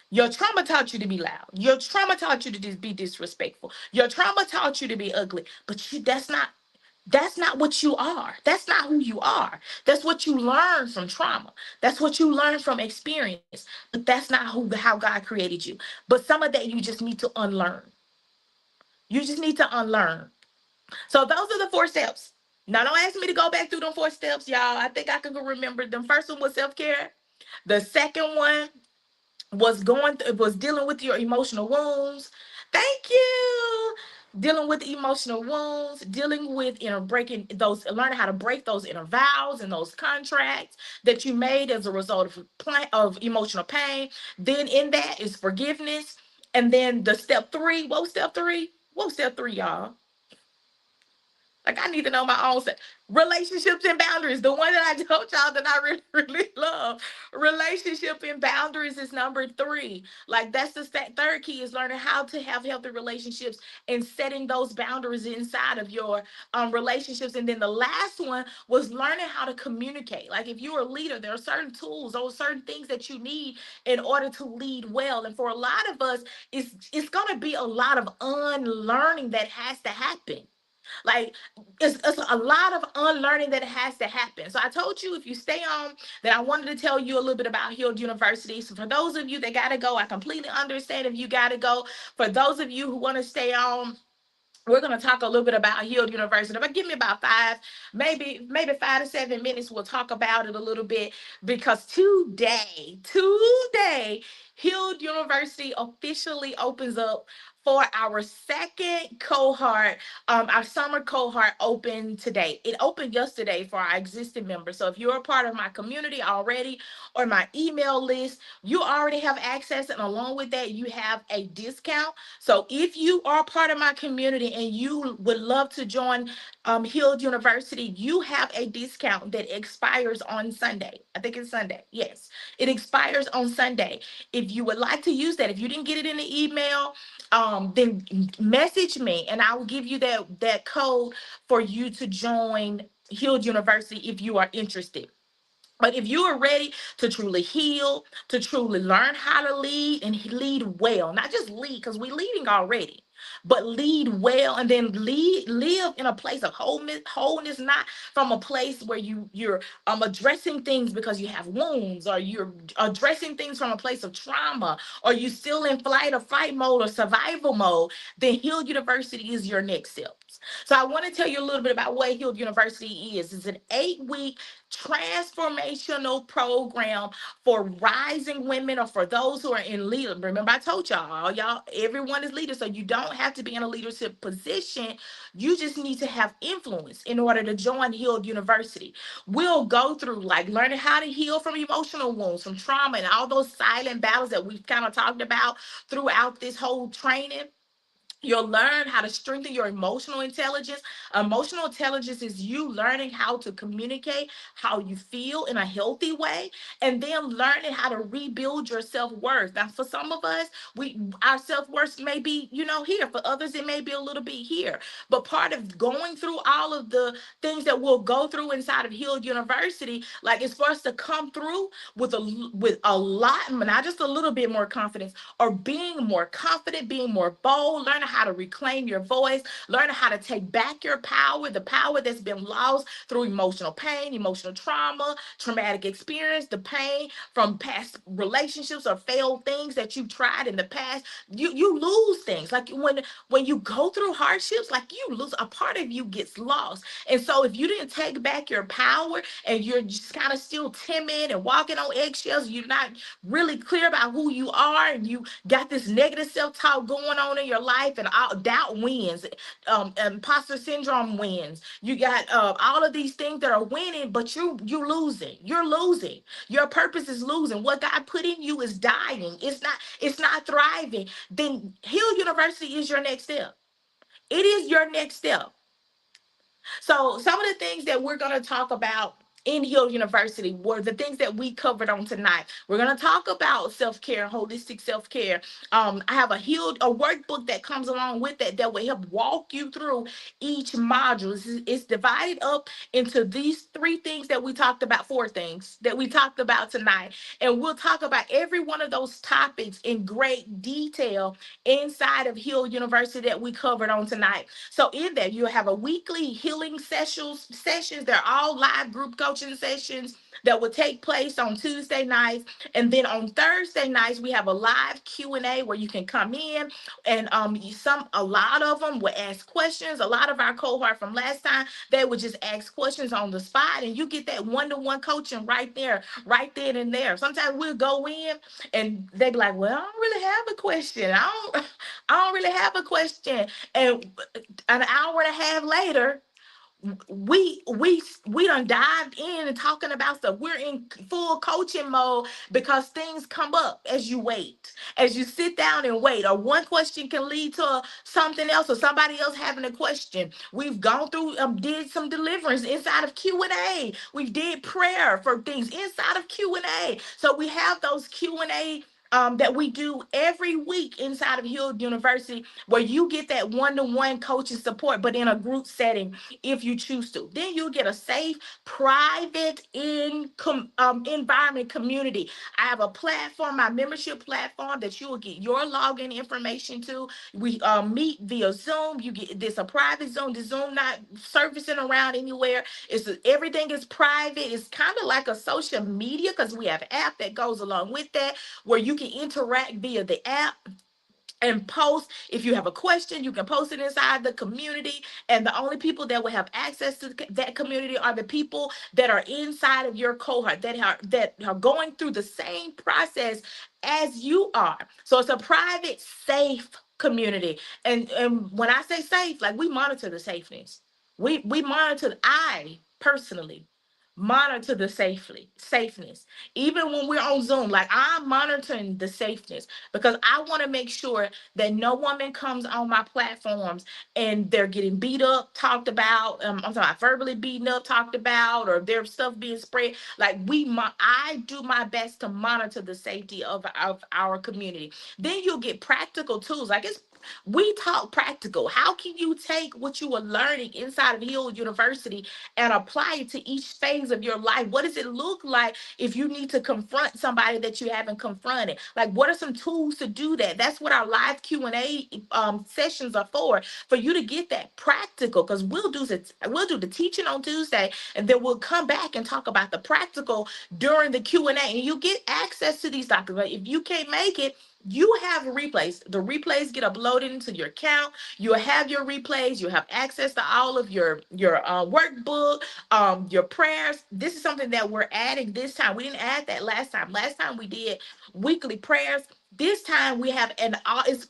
Your trauma taught you to be loud. Your trauma taught you to be disrespectful. Your trauma taught you to be ugly. But that's not what you are. That's not who you are. That's what you learn from trauma. That's what you learn from experience. But that's not how God created you. But some of that you just need to unlearn. You just need to unlearn. So those are the four steps. Now don't ask me to go back through them four steps, y'all. I think I can remember them. First one was self-care. The second one was dealing with your emotional wounds. Thank you. Dealing with emotional wounds, dealing with breaking those, learning how to break those inner vows and those contracts that you made as a result of emotional pain. Then in that is forgiveness. And then the step three, what was step three? What was step three, y'all? Like I need to know my own set. Relationships and boundaries. The one that I told y'all that I really, really love. Relationship and boundaries is number three. Like that's the third key is learning how to have healthy relationships and setting those boundaries inside of your relationships. And then the last one was learning how to communicate. Like if you're a leader, there are certain tools or certain things that you need in order to lead well. And for a lot of us, it's gonna be a lot of unlearning that has to happen. Like it's a lot of unlearning that has to happen. So I told you, if you stay on, that I wanted to tell you a little bit about Healed University. So for those of you that gotta go, I completely understand if you gotta go. For those of you who want to stay on, we're going to talk a little bit about Healed University, but give me about maybe 5 to 7 minutes. We'll talk about it a little bit, because today, Healed University officially opens up for our second cohort. Our summer cohort opened today. It opened yesterday for our existing members. So if you're a part of my community already or my email list, you already have access, and along with that, you have a discount. So if you are part of my community and you would love to join Healed University, you have a discount that expires on Sunday. I think it's Sunday. Yes, it expires on Sunday. If you would like to use that, if you didn't get it in the email, then message me and I will give you that code for you to join Healed University if you are interested. But if you are ready to truly heal, to truly learn how to lead and lead well, not just lead because we're leading already, but lead well, and then live in a place of wholeness, not from a place where you're addressing things because you have wounds, or you're addressing things from a place of trauma, or you still in flight or fight mode or survival mode. Then Healed University is your next step. So I want to tell you a little bit about what Healed University is. It's an 8-week transformational program for rising women, or for those who are in leader. Remember, I told y'all, everyone is leader, so you don't have to be in a leadership position. You just need to have influence in order to join Healed University. We'll go through like learning how to heal from emotional wounds, from trauma, and all those silent battles that we've kind of talked about throughout this whole training. You'll learn how to strengthen your emotional intelligence. Emotional intelligence is you learning how to communicate how you feel in a healthy way, and then learning how to rebuild your self-worth. Now, for some of us, our self-worth may be, here. For others, it may be a little bit here. But part of going through all of the things that we'll go through inside of Healed University, like, is for us to come through with a lot, not just a little bit more confidence, or being more confident, being more bold, learning how to reclaim your voice, learning how to take back your power, the power that's been lost through emotional pain, emotional trauma, traumatic experience, the pain from past relationships or failed things that you've tried in the past. You lose things. Like when you go through hardships, like, you lose a part of you, gets lost. And so if you didn't take back your power, and you're just kind of still timid and walking on eggshells, you're not really clear about who you are, and you got this negative self-talk going on in your life, and all doubt wins, imposter syndrome wins. You got all of these things that are winning, but you losing. You're losing. Your purpose is losing. What God put in you is dying. It's not thriving. Then Hill University is your next step. It is your next step. So some of the things that we're going to talk about in Hill University were the things that we covered on tonight. We're going to talk about self-care, holistic self-care. I have a workbook that comes along with that will help walk you through each module. It's divided up into these three things that we talked about, four things that we talked about tonight. And we'll talk about every one of those topics in great detail inside of Hill University that we covered on tonight. So in there, you'll have a weekly healing sessions. They're all live group coaching sessions that will take place on Tuesday nights. And then on Thursday nights, we have a live Q&A where you can come in, and a lot of them will ask questions. A lot of our cohort from last time, they would just ask questions on the spot, and you get that one-to-one coaching right there, right then and there. Sometimes we'll go in and they be like, well, I don't really have a question. I don't really have a question. And an hour and a half later, we done dived in and talking about stuff. We're in full coaching mode because things come up as you wait, as you sit down and wait. Or one question can lead to something else, or somebody else having a question. We've gone through, did some deliverance inside of Q&A. We did prayer for things inside of Q&A. So we have those Q&A that we do every week inside of Hill University, where you get that one-to-one coaching support, but in a group setting if you choose to. Then you'll get a safe, private environment community. I have a platform, my membership platform, that you will get your login information to. We meet via Zoom. You get this a private Zoom. The Zoom not servicing around anywhere. Everything is private. It's kind of like a social media because we have an app that goes along with that, where you can interact via the app and post. If you have a question, you can post it inside the community, and the only people that will have access to that community are the people that are inside of your cohort, that are going through the same process as you are. So it's a private, safe community. And when I say safe, like, we monitor the safeness. We monitor. I personally monitor the safeness. Even when we're on Zoom, like, I'm monitoring the safeness, because I want to make sure that no woman comes on my platforms and they're getting beat up, talked about. I'm talking about verbally beaten up, talked about, or their stuff being spread. Like, I do my best to monitor the safety of our community. Then you'll get practical tools. Like, we talk practical. How can you take what you are learning inside of Hill University and apply it to each phase of your life? What does it look like if you need to confront somebody that you haven't confronted? Like, what are some tools to do that? That's what our live Q&A sessions are for you to get that practical. Because we'll do the teaching on Tuesday, and then we'll come back and talk about the practical during the Q&A, and you get access to these documents. If you can't make it, you have replays. The replays get uploaded into your account. You'll have your replays. You have access to all of your workbook, your prayers. This is something that we're adding this time. We didn't add that last time. Last time we did weekly prayers. This time we have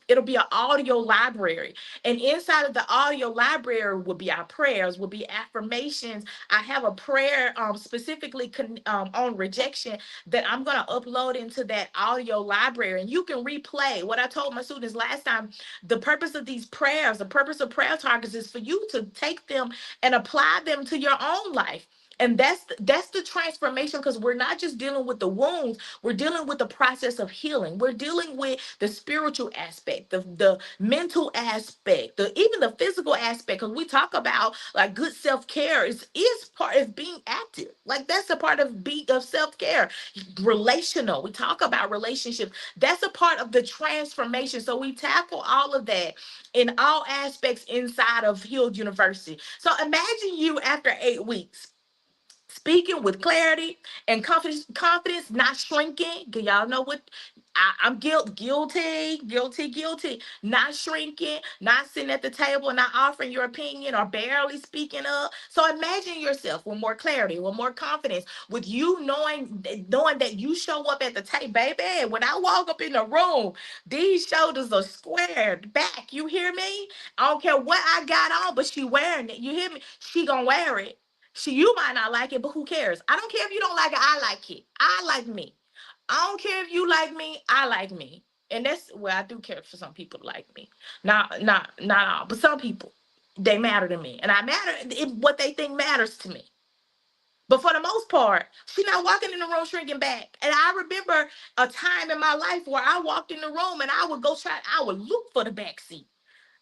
it'll be an audio library, and inside of the audio library will be our prayers, will be affirmations. I have a prayer specifically on rejection that I'm going to upload into that audio library, and you can replay what I told my students last time. The purpose of these prayers, the purpose of prayer targets, is for you to take them and apply them to your own life. And that's the transformation, because we're not just dealing with the wounds, we're dealing with the process of healing. We're dealing with the spiritual aspect, the mental aspect, even the physical aspect. Because we talk about, like, good self-care is part of being active. Like, that's a part of self-care. Relational, we talk about relationships. That's a part of the transformation. So we tackle all of that in all aspects inside of Healed University. So imagine you after 8 weeks speaking with clarity and confidence, not shrinking. Do y'all know what I'm guilty, not shrinking, not sitting at the table, not offering your opinion or barely speaking up. So imagine yourself with more clarity, with more confidence, with you knowing that you show up at the table, baby. When I walk up in the room, these shoulders are squared back. You hear me? I don't care what I got on, but she wearing it. You hear me? She gonna wear it. You might not like it, but who cares? I don't care if you don't like it. I like it. I like me. I don't care if you like me. I like me. And that's, well, I do care for some people to like me. Not all, but some people, they matter to me, and I matter if what they think matters to me. But for the most part, she's not walking in the room shrinking back. And I remember a time in my life where I walked in the room and I would look for the back seat.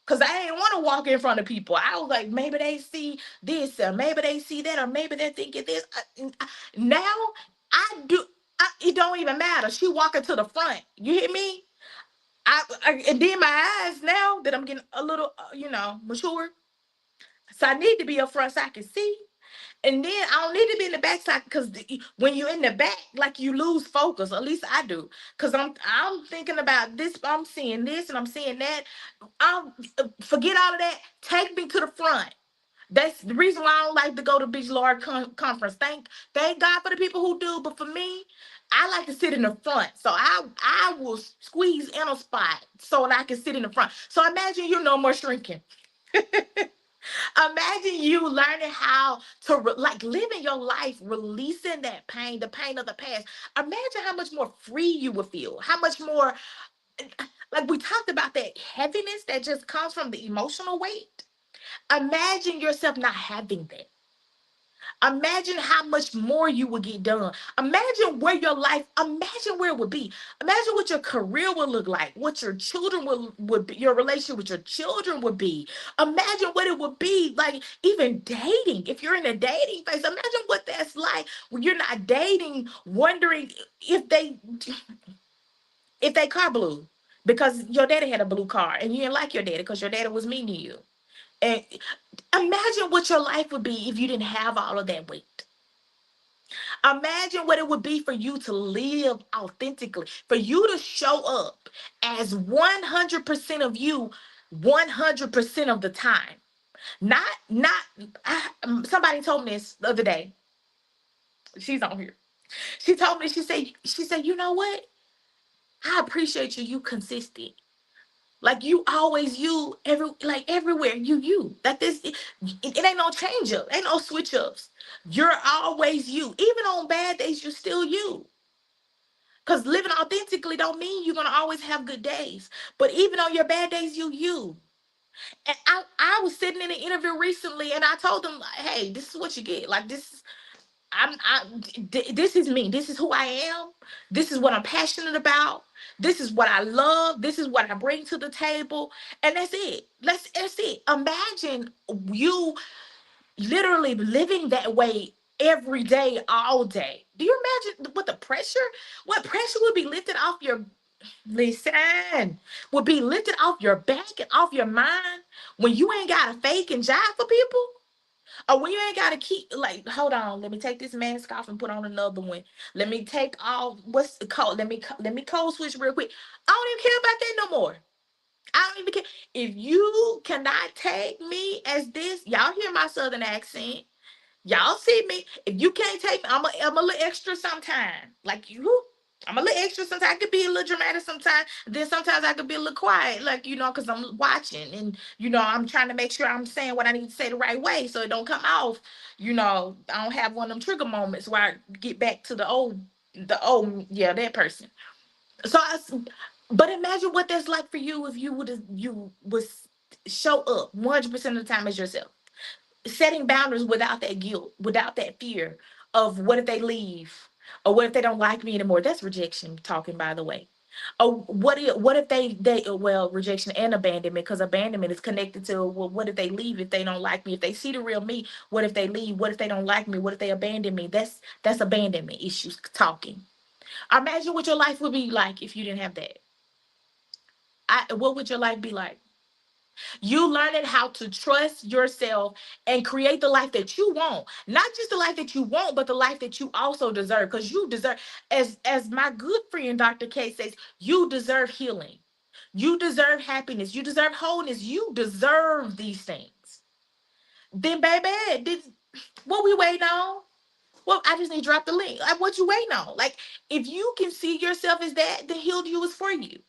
Cause I didn't want to walk in front of people. I was like, maybe they see this, or maybe they see that, or maybe they're thinking this. Now I do. It don't even matter. She walking to the front. You hear me? And then my eyes, now that I'm getting a little, mature, so I need to be up front so I can see. And then I don't need to be in the back side, because when you're in the back, like, you lose focus. At least I do, because I'm thinking about this. I'm seeing this and I'm seeing that. I'll forget all of that. Take me to the front. That's the reason why I don't like to go to Beach Lord conference. Thank God for the people who do, but for me, I like to sit in the front. So I will squeeze in a spot so that I can sit in the front. So imagine you're no more shrinking. Imagine you learning how to like living your life, releasing that pain, the pain of the past. Imagine how much more free you would feel. How much more, like, we talked about that heaviness that just comes from the emotional weight. Imagine yourself not having that. Imagine how much more you would get done. Imagine where your life, imagine where it would be. Imagine what your career would look like, what your children would be, your relationship with your children would be. Imagine what it would be like, even dating. If you're in a dating phase, imagine what that's like when you're not dating, wondering if they if they car blew because your daddy had a blue car and you didn't like your daddy because your daddy was mean to you. And imagine what your life would be if you didn't have all of that weight. Imagine what it would be for you to live authentically, for you to show up as 100% of you 100% of the time. Somebody told me this the other day. She's on here. She told me, she said, you know what? I appreciate you consistent. Like you always you everywhere you like this it ain't no change up, ain't no switch ups. You're always you. Even on bad days, you're still you. Because living authentically don't mean you're gonna always have good days. But even on your bad days, you. And I was sitting in an interview recently and I told them, hey, this is what you get. Like this is me. This is who I am. This is what I'm passionate about. This is what I love. This is what I bring to the table. And that's it. That's it. Imagine you literally living that way every day, all day. Do you imagine what pressure would be lifted off your listen, would be lifted off your back and off your mind when you ain't got to fake and jive for people? Or when you ain't gotta keep like, hold on, let me take this mask off and put on another one. Let me take off what's the code. Let me code switch real quick. I don't even care about that no more. I don't even care. If you cannot take me as this, y'all hear my southern accent. Y'all see me. If you can't take me, I'm a little extra sometimes. Like you, I'm a little extra sometimes. I could be a little dramatic sometimes. Then sometimes I could be a little quiet, like, because I'm watching and, I'm trying to make sure I'm saying what I need to say the right way so it don't come off. I don't have one of them trigger moments where I get back to yeah, that person. So but imagine what that's like for you if you would show up 100% of the time as yourself, setting boundaries without that guilt, without that fear of what if they leave or what if they don't like me anymore. That's rejection talking, by the way. Oh, what if they well, rejection and abandonment, because abandonment is connected to, well, what if they leave if they don't like me? If they see the real me, what if they leave? What if they don't like me? What if they abandon me? That's abandonment issues talking. Imagine what your life would be like if you didn't have that. What would your life be like? You learning how to trust yourself and create the life that you want. Not just the life that you want, but the life that you also deserve. Because you deserve, as my good friend Dr. K says, you deserve healing. You deserve happiness. You deserve wholeness. You deserve these things. Then, baby, what we waiting on? Well, I just need to drop the link. Like, what you waiting on? Like, if you can see yourself as that, the healed you is for you.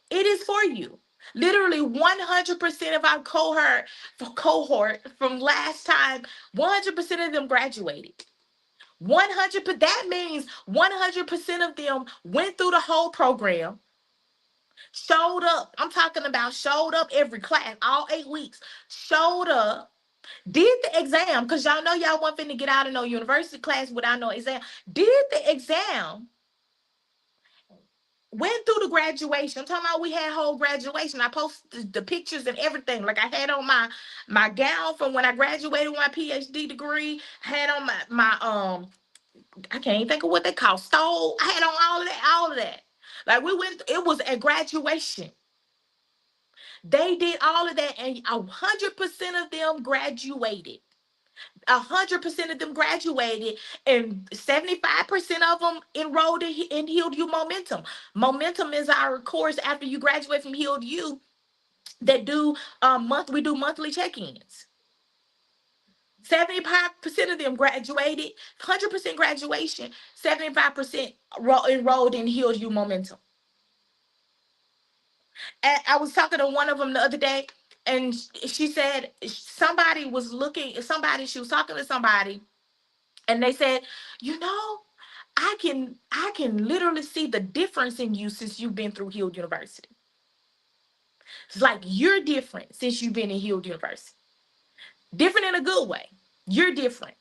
It is for you. Literally 100% of our cohort from last time, 100% of them graduated. 100, that means 100% of them went through the whole program, showed up. I'm talking about showed up every class, all 8 weeks, showed up, did the exam, because y'all know y'all want finna get out of no university class without no exam. Did the exam, went through the graduation. I'm talking about we had whole graduation. I posted the pictures and everything. Like I had on my gown from when I graduated with my PhD degree. I had on my I can't even think of what they call stole. I had on all of that. Like we went, it was a graduation. They did all of that, and 100% of them graduated. 100% of them graduated, and 75% of them enrolled in Healed You Momentum. Momentum is our course after you graduate from Healed You that we do monthly check-ins. 75% of them graduated, 100% graduation, 75% enrolled in Healed You Momentum. And I was talking to one of them the other day, and she said she was talking to somebody, and they said, you know, I can literally see the difference in you since you've been through Healed University. It's like you're different since you've been in Healed University. Different in a good way. You're different.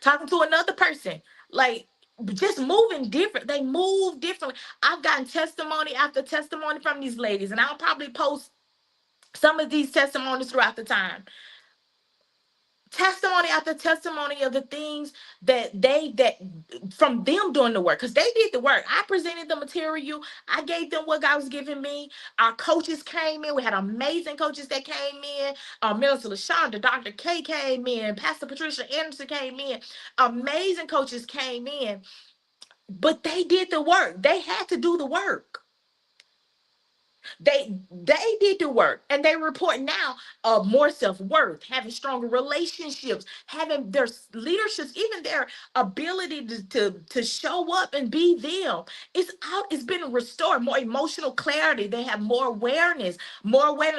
Talking to another person, like just moving different. They move differently. I've gotten testimony after testimony from these ladies, and I'll probably post some of these testimonies throughout the time. Testimony after testimony of the things that from them doing the work, because they did the work. I presented the material, I gave them what God was giving me. Our coaches came in, we had amazing coaches that came in. Minister LaShonda, Dr. K came in, Pastor Patricia Anderson came in. Amazing coaches came in, but they did the work. They had to do the work. They did the work, and they report now of more self-worth, having stronger relationships, having their leaderships, even their ability to show up and be them. It's out, it's been restored, more emotional clarity. They have more awareness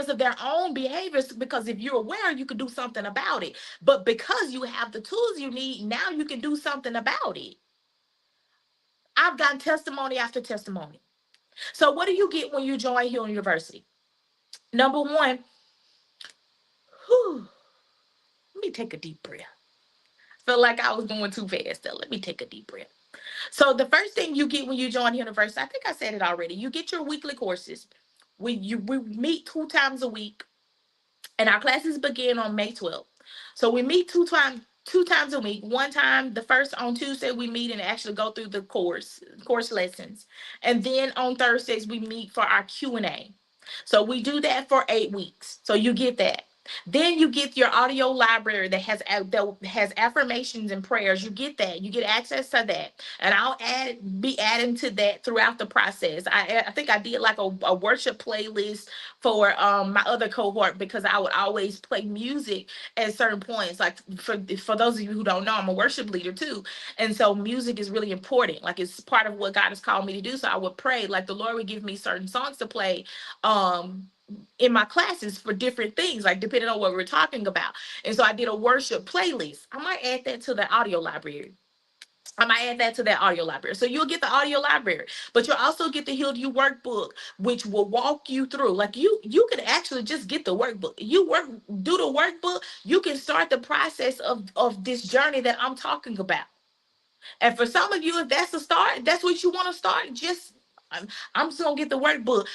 of their own behaviors, because if you're aware, you can do something about it. But because you have the tools you need, now you can do something about it. I've gotten testimony after testimony. So what do you get when you join Hill University? Number one, whew, let me take a deep breath. Feel like I was going too fast though. Let me take a deep breath. So the first thing you get when you join university, I think I said it already. You get your weekly courses. We meet 2 times a week, and our classes begin on May 12th. So we meet two times a week. One time, the first on Tuesday, we meet and actually go through the course lessons, and then on Thursdays we meet for our Q&A. So we do that for 8 weeks. So you get that. Then you get your audio library that has affirmations and prayers. You get that. You get access to that, and I'll be adding to that throughout the process. I think I did like a worship playlist for my other cohort, because I would always play music at certain points. Like for those of you who don't know, I'm a worship leader too, and so music is really important. Like it's part of what God has called me to do. So I would pray, like the Lord would give me certain songs to play um in my classes for different things, like depending on what we're talking about. And so I did a worship playlist. I might add that to the audio library. I might add that to that audio library. So you'll get the audio library, but you'll also get the Healed You workbook, which will walk you through. Like you can actually just get the workbook. Do the workbook. You can start the process of this journey that I'm talking about. And for some of you, if that's the start, that's what you want to start. I'm just gonna get the workbook.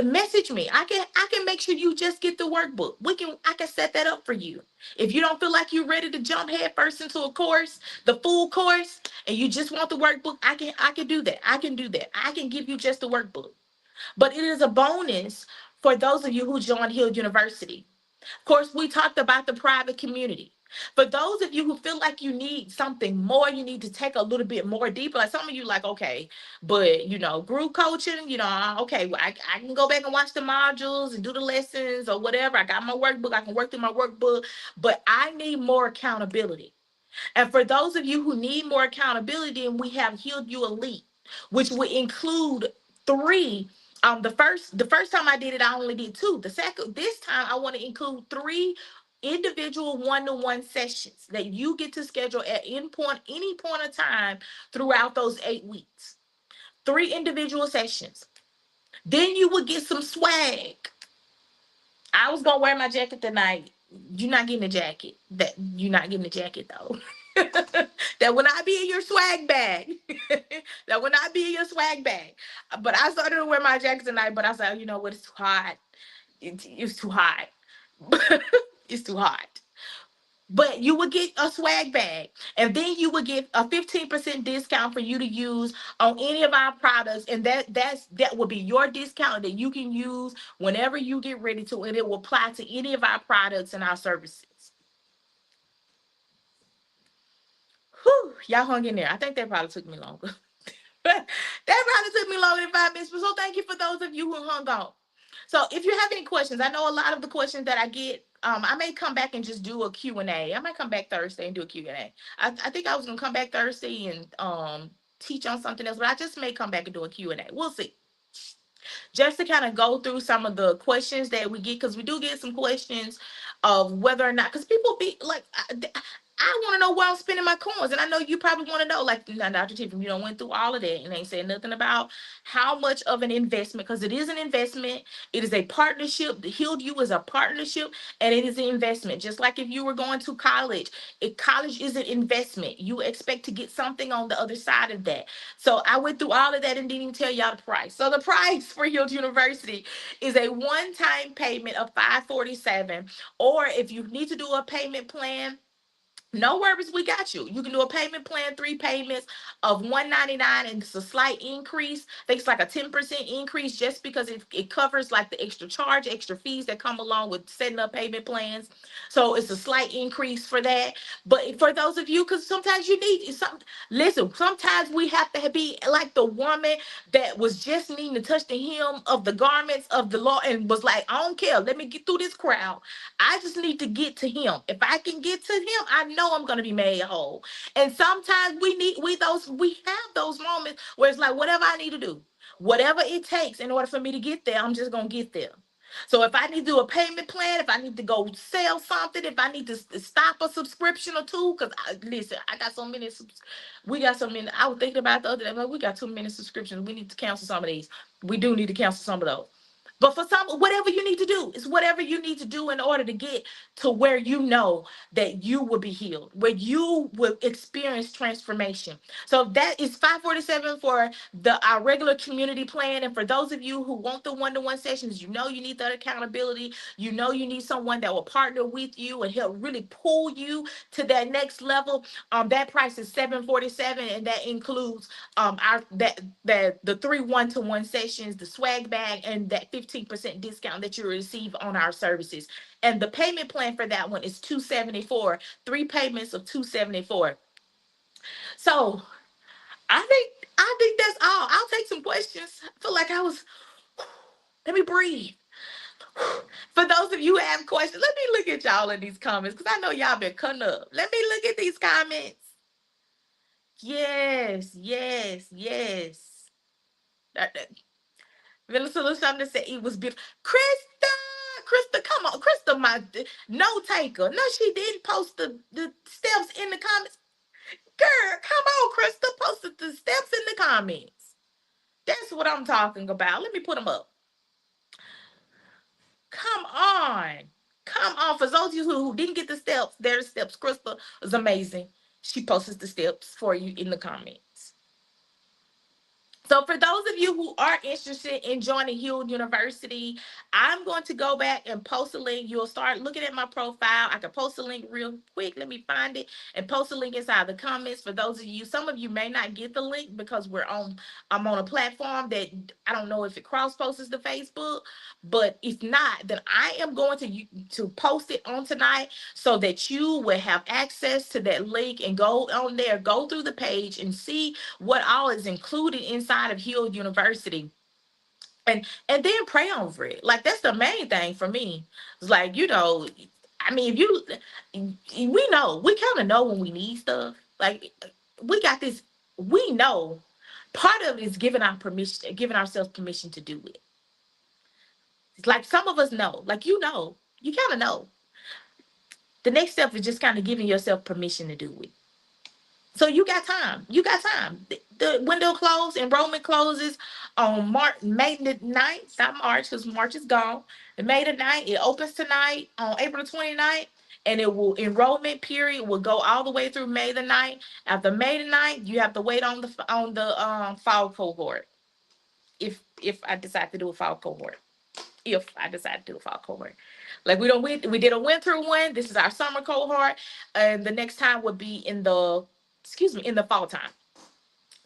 Message me. I can make sure you just get the workbook. I can set that up for you. If you don't feel like you're ready to jump head first into a course, the full course, and you just want the workbook, I can do that. I can do that. I can give you just the workbook. But it is a bonus for those of you who join Hill University. Of course, we talked about the private community. For those of you who feel like you need something more, you need to take a little bit more deeper. Like some of you, like, okay, but group coaching, okay, well, I can go back and watch the modules and do the lessons or whatever. I got my workbook, I can work through my workbook, but I need more accountability. And for those of you who need more accountability, then we have Healed You Elite, which would include three. The first time I did it, I only did two. This time I want to include three individual one-to-one sessions that you get to schedule at any point of time throughout those 8 weeks. Three individual sessions. Then you would get some swag. I was gonna wear my jacket tonight. You're not getting a jacket. You're not getting a jacket though. That will not be in your swag bag. That will not be in your swag bag. But I started to wear my jacket tonight. But I said, you know what? It's too hot. It's too hot. It's too hot. But you would get a swag bag, and then you would get a 15% discount for you to use on any of our products, and that will be your discount that you can use whenever you get ready to, and it will apply to any of our products and our services. Whew, y'all hung in there. I think that probably took me longer. That probably took me longer than 5 minutes. But so thank you for those of you who hung on. So if you have any questions, I know a lot of the questions that I get, I may come back and just do a Q&A. I might come back Thursday and do a Q&A. I think I was going to come back Thursday and teach on something else, but I just may come back and do a Q&A. We'll see. Just to kind of go through some of the questions that we get, because we do get some questions of whether or not, because people be like, I want to know where I'm spending my coins. And I know you probably want to know, like, now, Dr. Tiffany, you don't went through all of that and ain't said nothing about how much of an investment, because it is an investment. It is a partnership. The Healed You is a partnership, and it is an investment. Just like if you were going to college, if college is an investment, you expect to get something on the other side of that. So I went through all of that and didn't even tell y'all the price. So the price for Healed University is a one-time payment of $547, or if you need to do a payment plan, no worries, we got you. You can do a payment plan, 3 payments of $199, and it's a slight increase. I think it's like a 10% increase just because it covers like the extra charge, extra fees that come along with setting up payment plans. So it's a slight increase for that. But for those of you, because sometimes you need some, listen, sometimes we have to be like the woman that was just needing to touch the hem of the garments of the Lord and was like, I don't care, let me get through this crowd. I just need to get to him. If I can get to him, I know I'm gonna be made whole. And sometimes we have those moments where it's like, whatever I need to do, whatever it takes in order for me to get there, I'm just gonna get there. So if I need to do a payment plan, if I need to go sell something, if I need to stop a subscription or two, because listen, I got so many, we got so many. I was thinking about the other day, like, we got too many subscriptions. We need to cancel some of these. We do need to cancel some of those. But for some, whatever you need to do, it's whatever you need to do in order to get to where you know that you will be healed, where you will experience transformation. So that is 547 for our regular community plan. And for those of you who want the one-to-one sessions, you know you need that accountability. You know you need someone that will partner with you and help really pull you to that next level. That price is 747, and that includes our that the 3 1-to-1 sessions, the swag bag, and that 15% discount that you receive on our services. And the payment plan for that one is 274, 3 payments of 274. So I think that's all. I'll take some questions. I feel like I was, let me breathe. For those of you who have questions, let me look at y'all in these comments, because I know y'all been cutting up. Let me look at these comments. Yes, yes, yes. Melissa was something to say it was beautiful. Krista, come on. Krista, my note taker. No, she didn't post the steps in the comments. Girl, come on, Krista. Posted the steps in the comments. That's what I'm talking about. Let me put them up. Come on. Come on. For those of you who didn't get the steps, there's steps. Krista was amazing. She posted the steps for you in the comments. So for those of you who are interested in joining Healed University, I'm going to go back and post a link. You'll start looking at my profile. I can post a link real quick. Let me find it and post a link inside the comments. For those of you, some of you may not get the link because I'm on a platform that I don't know if it cross posts to Facebook, but if not, then I am going to post it on tonight so that you will have access to that link and go on there, go through the page and see what all is included inside of Healed University. And then pray over it. Like, that's the main thing for me. It's like, I mean, if we know, we kind of know when we need stuff. Like, we got this, we know. Part of it is giving ourselves permission to do it. It's like some of us know, like, you kind of know. The next step is just kind of giving yourself permission to do it. So you got time. You got time. The window closed, enrollment closes on May the 9th, not March, because March is gone. The May the 9th, it opens tonight on April 29th, and enrollment period will go all the way through May the 9th. After May the 9th, you have to wait on the fall cohort. If I decide to do a fall cohort. If I decide to do a fall cohort. Like, we did a winter one. This is our summer cohort. And the next time would be in the fall time.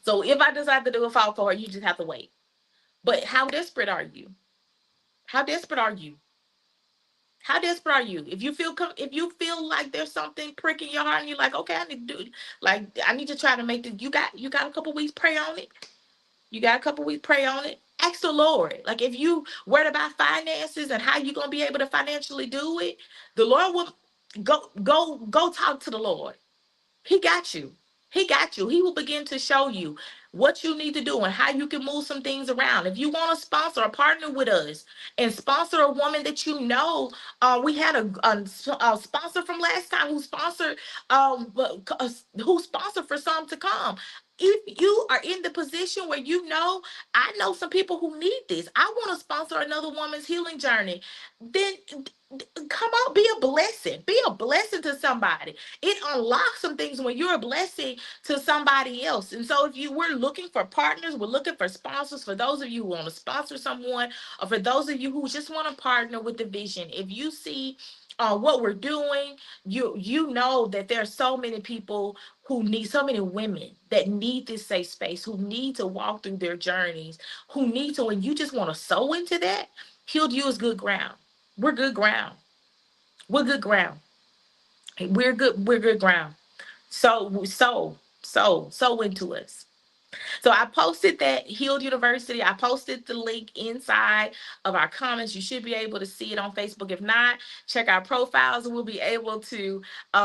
So if I decide to do a fall cohort, you just have to wait. But how desperate are you? How desperate are you? How desperate are you? If you feel like there's something pricking your heart and you're like, okay, I need to do it. Like, I need to try to make this. You got a couple weeks, pray on it. You got a couple weeks, pray on it. Ask the Lord. Like, if you worried about finances and how you gonna be able to financially do it, the Lord will go talk to the Lord. He got you. He got you. He will begin to show you what you need to do and how you can move some things around. If you want to sponsor or partner with us and sponsor a woman that you know, we had a sponsor from last time who sponsored for some to come. If you are in the position where you know, I know some people who need this. I want to sponsor another woman's healing journey. Then come on, be a blessing. Be a blessing to somebody. It unlocks some things when you're a blessing to somebody else. And so if we're looking for partners, we're looking for sponsors. For those of you who want to sponsor someone, or for those of you who just want to partner with the vision, if you see what we're doing, you know that there are so many people who need, so many women that need this safe space, who need to walk through their journeys, who need to, and you just want to sow into that. Healed You is good ground. We're good ground. We're good ground. We're good ground. So into us. So I posted that Healed University. I posted the link inside of our comments. You should be able to see it on Facebook. If not, check our profiles and we'll be able to,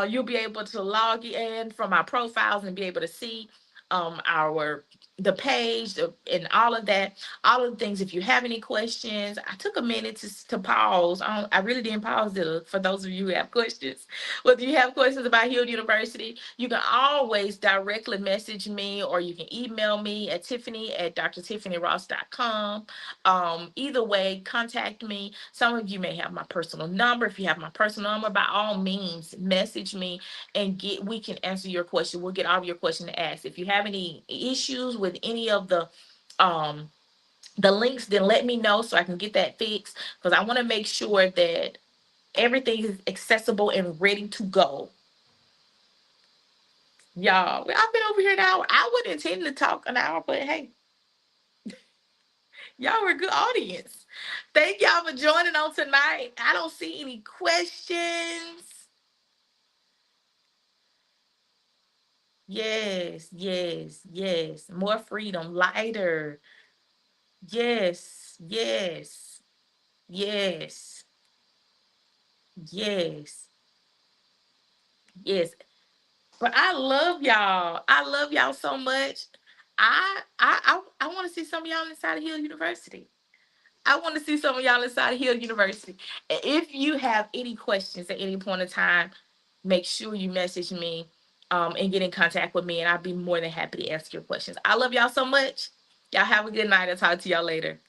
you'll be able to log in from our profiles and be able to see our the page and all of that, all of the things. If you have any questions, I took a minute to pause. I really didn't pause it for those of you who have questions. Whether you have questions about Healed University, you can always directly message me or you can email me at tiffany@drtiffanyross.com. Either way, contact me. Some of you may have my personal number. If you have my personal number, by all means, message me and we can answer your question. We'll get all of your questions asked. If you have any issues with any of the links, then let me know so I can get that fixed, because I want to make sure that everything is accessible and ready to go. Y'all, I've been over here an hour. I wasn't intending to talk an hour, but hey, y'all were a good audience. Thank y'all for joining on tonight. I don't see any questions. Yes, yes, yes. More freedom, lighter. Yes, yes, yes, yes, yes. But I love y'all. I love y'all so much. I want to see some of y'all inside of Hill University. I want to see some of y'all inside of Hill University. And if you have any questions at any point in time, make sure you message me and get in contact with me, and I'll be more than happy to answer your questions. I love y'all so much. Y'all have a good night. I'll talk to y'all later.